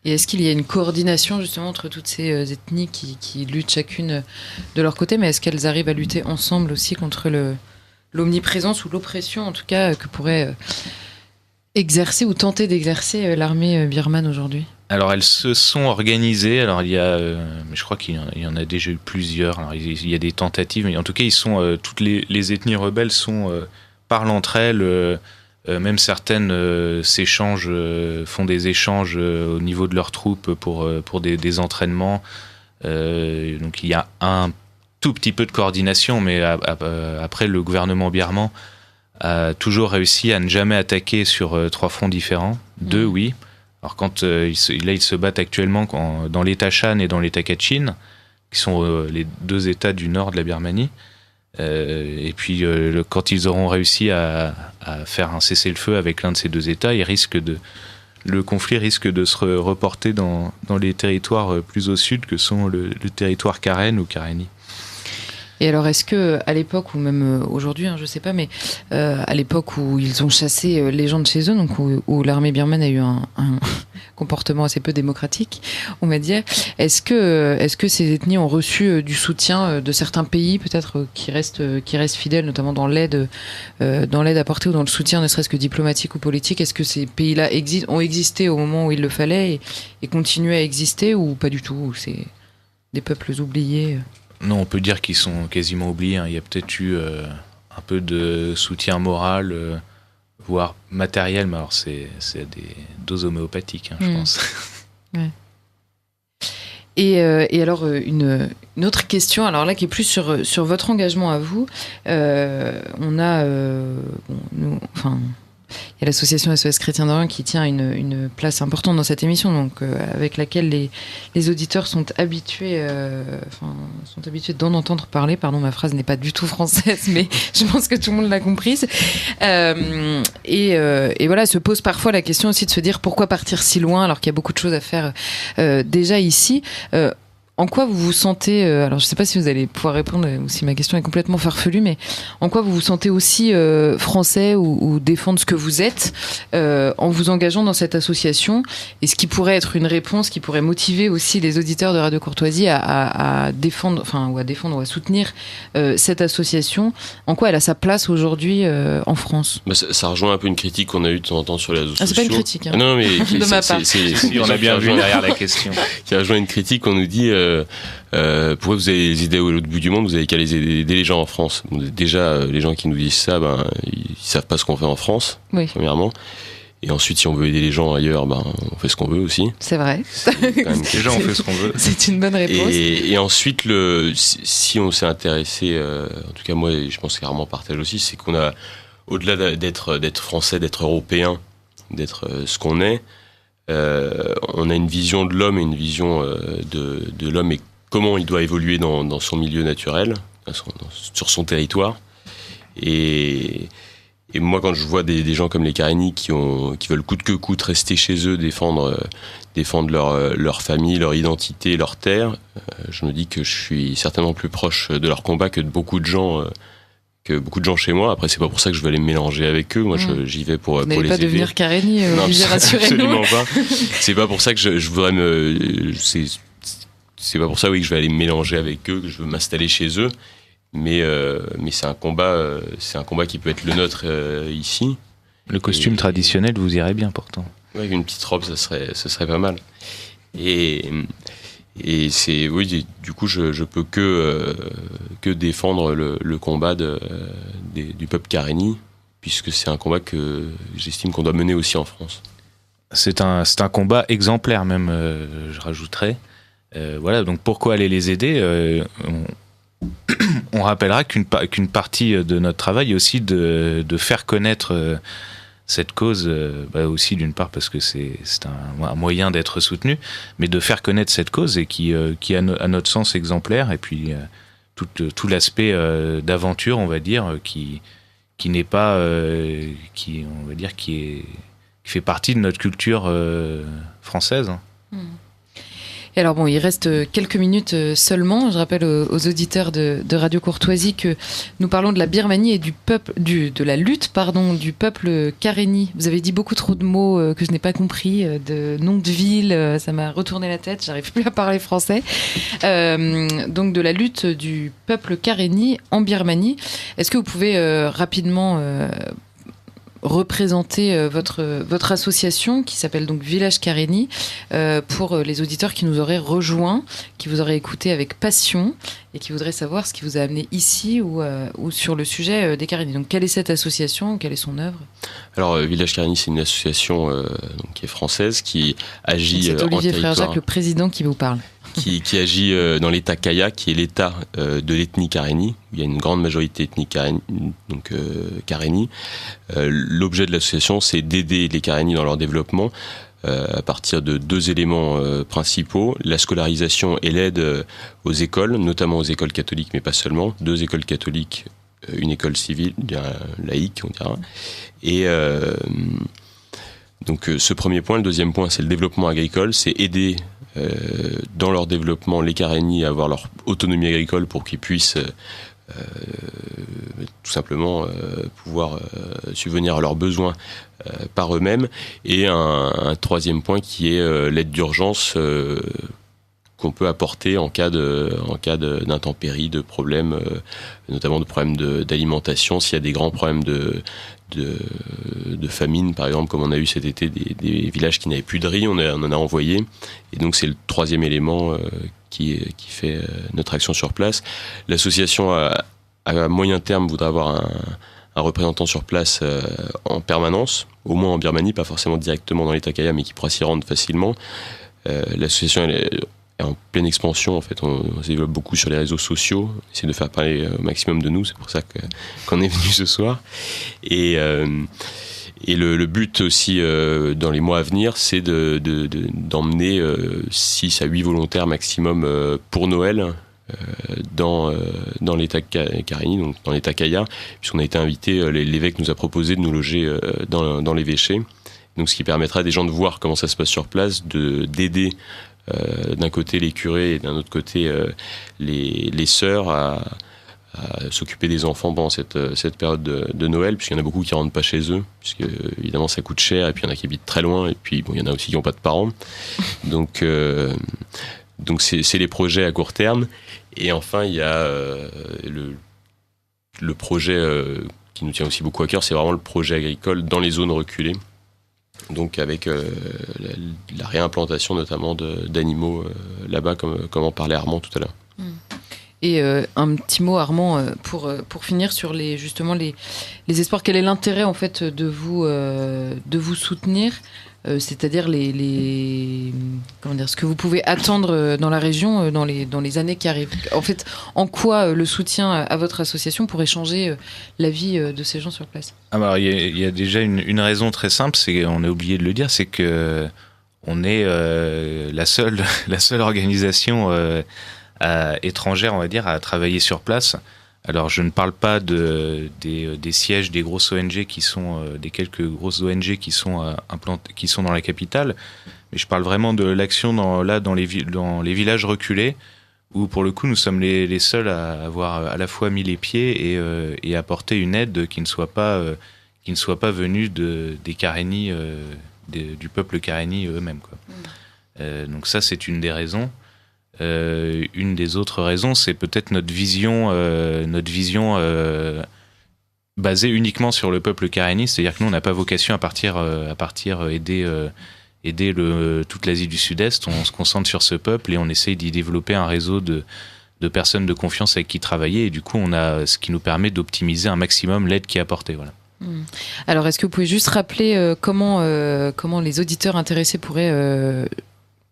Et est-ce qu'il y a une coordination justement entre toutes ces ethnies qui luttent chacune de leur côté, mais est-ce qu'elles arrivent à lutter ensemble aussi contre l'omniprésence ou l'oppression en tout cas que pourrait exercer ou tenter d'exercer l'armée birmane aujourd'hui ? Alors elles se sont organisées, alors il y a, je crois qu'il y en a déjà eu plusieurs, alors il y a des tentatives, mais en tout cas toutes les ethnies rebelles parlent entre elles, même certaines s'échangent, font des échanges au niveau de leurs troupes pour des entraînements, donc il y a un tout petit peu de coordination, mais après le gouvernement birman a toujours réussi à ne jamais attaquer sur 3 fronts différents, 2 oui. Alors quand ils se battent actuellement dans l'État Shan et dans l'État Kachin, qui sont les 2 États du nord de la Birmanie, et puis quand ils auront réussi à faire un cessez-le-feu avec l'un de ces 2 États, le conflit risque de se reporter dans les territoires plus au sud que sont le territoire Karen ou Karenni. Et alors, est-ce que à l'époque, ou même aujourd'hui, je sais pas, mais à l'époque où ils ont chassé les gens de chez eux, donc où l'armée birmane a eu un comportement assez peu démocratique, on va dire, est-ce que ces ethnies ont reçu du soutien de certains pays, peut-être qui restent fidèles, notamment dans l'aide apportée ou dans le soutien, ne serait-ce que diplomatique ou politique? Est-ce que ces pays-là ont existé au moment où il le fallait et continuent à exister, ou pas du tout, ou c'est des peuples oubliés? Non, on peut dire qu'ils sont quasiment oubliés. Il y a peut-être eu un peu de soutien moral, voire matériel, mais alors c'est à des doses homéopathiques, je pense. Ouais. Et alors, une autre question, alors là, qui est plus sur votre engagement à vous. On a... il y a l'association SOS Chrétien d'Orient qui tient une place importante dans cette émission, donc avec laquelle les auditeurs sont habitués d'en entendre parler. Pardon, ma phrase n'est pas du tout française, mais je pense que tout le monde l'a comprise. Et voilà, se pose parfois la question aussi de se dire pourquoi partir si loin alors qu'il y a beaucoup de choses à faire déjà ici. En quoi vous vous sentez, alors je ne sais pas si vous allez pouvoir répondre ou si ma question est complètement farfelue, mais en quoi vous vous sentez aussi français ou défendre ce que vous êtes en vous engageant dans cette association, et ce qui pourrait être une réponse qui pourrait motiver aussi les auditeurs de Radio Courtoisie à défendre, ou à soutenir cette association. En quoi elle a sa place aujourd'hui en France? Ça rejoint un peu une critique qu'on a eue de temps en temps sur les réseaux sociaux. C'est pas une critique. Non, mais de ma part. On a bien vu derrière la question. Qui rejoint une critique, on nous dit pourquoi vous avez les idées à l'autre bout du monde, vous avez qu'à les aider les gens en France. Bon, déjà, les gens qui nous disent ça, ils savent pas ce qu'on fait en France, oui. Premièrement. Et ensuite, si on veut aider les gens ailleurs, on fait ce qu'on veut aussi. C'est vrai. Déjà, on fait ce qu'on veut. C'est une bonne réponse. Et ensuite, si on s'est intéressé, en tout cas moi, je pense que Armand partage aussi, c'est qu'on a, au-delà d'être français, d'être européen, d'être ce qu'on est, on a une vision de l'homme et une vision de l'homme et comment il doit évoluer dans son milieu naturel, sur son territoire. Et moi, quand je vois des gens comme les Karenni qui veulent coûte que coûte rester chez eux, défendre leur famille, leur identité, leur terre, je me dis que je suis certainement plus proche de leur combat que beaucoup de gens chez moi. Après, c'est pas pour ça que je vais aller me mélanger avec eux. Moi, j'y vais pour les aider. Vous n'allez pas devenir Karenni, Olivier, rassurez-nous. Absolument pas. C'est pas pour ça que je voudrais c'est pas pour ça, oui, que je vais aller me mélanger avec eux, que je veux m'installer chez eux. Mais c'est un combat qui peut être le nôtre ici. Le costume traditionnel vous irait bien, pourtant. Ouais, une petite robe, ce serait pas mal. Et c'est, oui, du coup, je peux que défendre le combat du peuple Karenni, puisque c'est un combat que j'estime qu'on doit mener aussi en France. C'est un combat exemplaire même, je rajouterais. Voilà, donc pourquoi aller les aider? On rappellera qu'une partie de notre travail est aussi de faire connaître cette cause, aussi d'une part parce que c'est un moyen d'être soutenu, mais de faire connaître cette cause et qui est à notre sens exemplaire, et puis tout l'aspect d'aventure, on va dire, qui n'est pas, qui fait partie de notre culture française. Et alors il reste quelques minutes seulement. Je rappelle aux auditeurs de Radio Courtoisie que nous parlons de la Birmanie et de la lutte du peuple Karenni. Vous avez dit beaucoup trop de mots que je n'ai pas compris, de noms de villes, ça m'a retourné la tête, j'arrive plus à parler français. Donc de la lutte du peuple Karenni en Birmanie. Est-ce que vous pouvez rapidement représenter votre association qui s'appelle donc Village Karenni pour les auditeurs qui nous auraient rejoints, qui vous auraient écouté avec passion et qui voudraient savoir ce qui vous a amené ici ou sur le sujet des Karenni. Donc quelle est cette association, quelle est son œuvre? Alors Village Karenni, c'est une association donc, qui est française, qui agit c'est Olivier en territoire. Frère Jacques, le président, qui vous parle. Qui agit dans l'état Kaya, qui est l'état de l'ethnie Karenni. Il y a une grande majorité ethnique Karenni. L'objet de l'association, c'est d'aider les Karenni dans leur développement à partir de 2 éléments principaux, la scolarisation et l'aide aux écoles, notamment aux écoles catholiques, mais pas seulement. 2 écoles catholiques, une école civile, bien laïque, on dira. Et donc ce premier point. Le deuxième point, c'est le développement agricole, c'est aider dans leur développement les Karenni à avoir leur autonomie agricole pour qu'ils puissent tout simplement pouvoir subvenir à leurs besoins par eux-mêmes. Et un troisième point qui est l'aide d'urgence qu'on peut apporter en cas d'intempéries, de problèmes, notamment de problèmes d'alimentation, s'il y a des grands problèmes de famine, par exemple, comme on a eu cet été des villages qui n'avaient plus de riz, on en a envoyé. Et donc c'est le troisième élément qui fait notre action sur place. L'association à moyen terme voudrait avoir un représentant sur place en permanence, au moins en Birmanie, pas forcément directement dans l'État Kaya, mais qui pourra s'y rendre facilement. L'association est en pleine expansion, en fait, on se développe beaucoup sur les réseaux sociaux, on essaie de faire parler au maximum de nous, c'est pour ça qu'on est venu ce soir. Et le but aussi dans les mois à venir, c'est d'emmener 6 à 8 volontaires maximum pour Noël dans l'État Karenni, donc dans l'État Kaya, puisqu'on a été invité, l'évêque nous a proposé de nous loger dans l'évêché, donc ce qui permettra à des gens de voir comment ça se passe sur place, d'aider d'un côté les curés et d'un autre côté les sœurs à s'occuper des enfants pendant cette période de Noël, puisqu'il y en a beaucoup qui ne rentrent pas chez eux, puisque évidemment ça coûte cher, et puis il y en a qui habitent très loin, et puis il y en a aussi qui n'ont pas de parents. Donc c'est les projets à court terme. Et enfin il y a le projet qui nous tient aussi beaucoup à cœur, c'est vraiment le projet agricole dans les zones reculées. Donc avec la réimplantation notamment d'animaux là-bas, comme en parlait Armand tout à l'heure. Et un petit mot, Armand, pour finir sur les espoirs. Quel est l'intérêt en fait de vous soutenir, c'est-à-dire ce que vous pouvez attendre dans la région dans les années qui arrivent. En fait, en quoi le soutien à votre association pourrait changer la vie de ces gens sur place? Alors il y a déjà une raison très simple, on a oublié de le dire, c'est que on est la seule organisation étrangère, on va dire, à travailler sur place. Alors je ne parle pas des sièges des grosses ONG des quelques grosses ONG qui sont dans la capitale, mais je parle vraiment de l'action dans les villages reculés, où pour le coup nous sommes les seuls à avoir à la fois mis les pieds et apporter une aide qui ne soit pas venue des Karenni, du peuple Karenni eux-mêmes, quoi. Donc ça, c'est une des raisons. Une des autres raisons, c'est peut-être notre vision basée uniquement sur le peuple Karenni, c'est-à-dire que nous on n'a pas vocation à partir aider toute l'Asie du Sud-Est. On se concentre sur ce peuple et on essaye d'y développer un réseau de personnes de confiance avec qui travailler, et du coup on a ce qui nous permet d'optimiser un maximum l'aide qui est apportée. Voilà. Alors est-ce que vous pouvez juste rappeler comment les auditeurs intéressés pourraient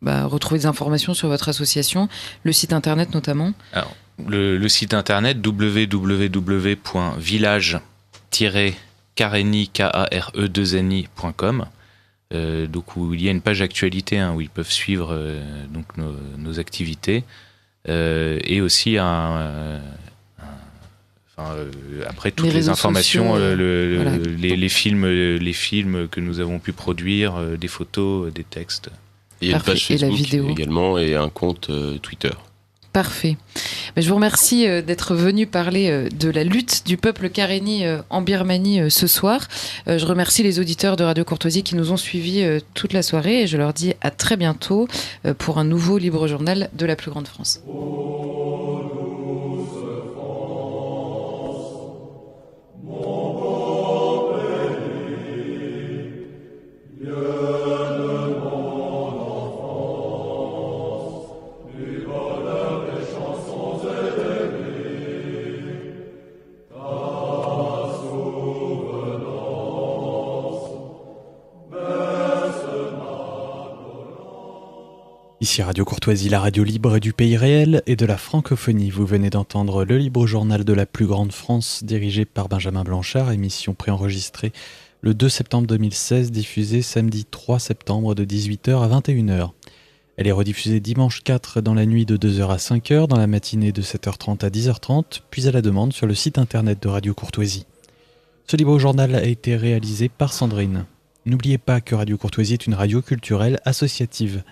retrouver des informations sur votre association, le site internet notamment? Alors, le site internet www.village-karenni.com, donc où il y a une page actualité où ils peuvent suivre donc nos activités, et aussi après toutes les informations, sociaux, les films que nous avons pu produire, des photos, des textes. Et il y a une page Facebook également et un compte Twitter. Parfait. Je vous remercie d'être venu parler de la lutte du peuple Karenni en Birmanie ce soir. Je remercie les auditeurs de Radio Courtoisie qui nous ont suivis toute la soirée et je leur dis à très bientôt pour un nouveau Libre Journal de la plus grande France. Ici Radio Courtoisie, la radio libre du pays réel et de la francophonie. Vous venez d'entendre le Libre Journal de la plus grande France, dirigé par Benjamin Blanchard, émission préenregistrée le 2 septembre 2016, diffusée samedi 3 septembre de 18h à 21h. Elle est rediffusée dimanche 4 dans la nuit de 2h à 5h, dans la matinée de 7h30 à 10h30, puis à la demande sur le site internet de Radio Courtoisie. Ce Libre Journal a été réalisé par Sandrine. N'oubliez pas que Radio Courtoisie est une radio culturelle associative.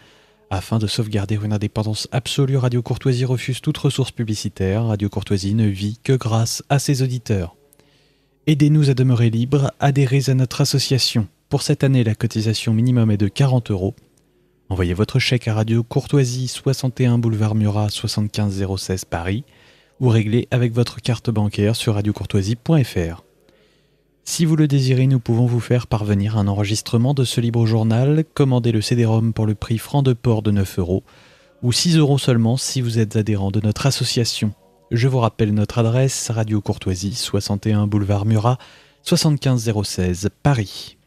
Afin de sauvegarder une indépendance absolue, Radio Courtoisie refuse toute ressource publicitaire. Radio Courtoisie ne vit que grâce à ses auditeurs. Aidez-nous à demeurer libres, adhérez à notre association. Pour cette année, la cotisation minimum est de 40 €. Envoyez votre chèque à Radio Courtoisie, 61 boulevard Murat, 75 016 Paris, ou réglez avec votre carte bancaire sur radiocourtoisie.fr. Si vous le désirez, nous pouvons vous faire parvenir un enregistrement de ce Libre Journal. Commandez le CD-ROM pour le prix franc de port de 9 € ou 6 € seulement si vous êtes adhérent de notre association. Je vous rappelle notre adresse, Radio Courtoisie, 61 boulevard Murat, 75 016 Paris.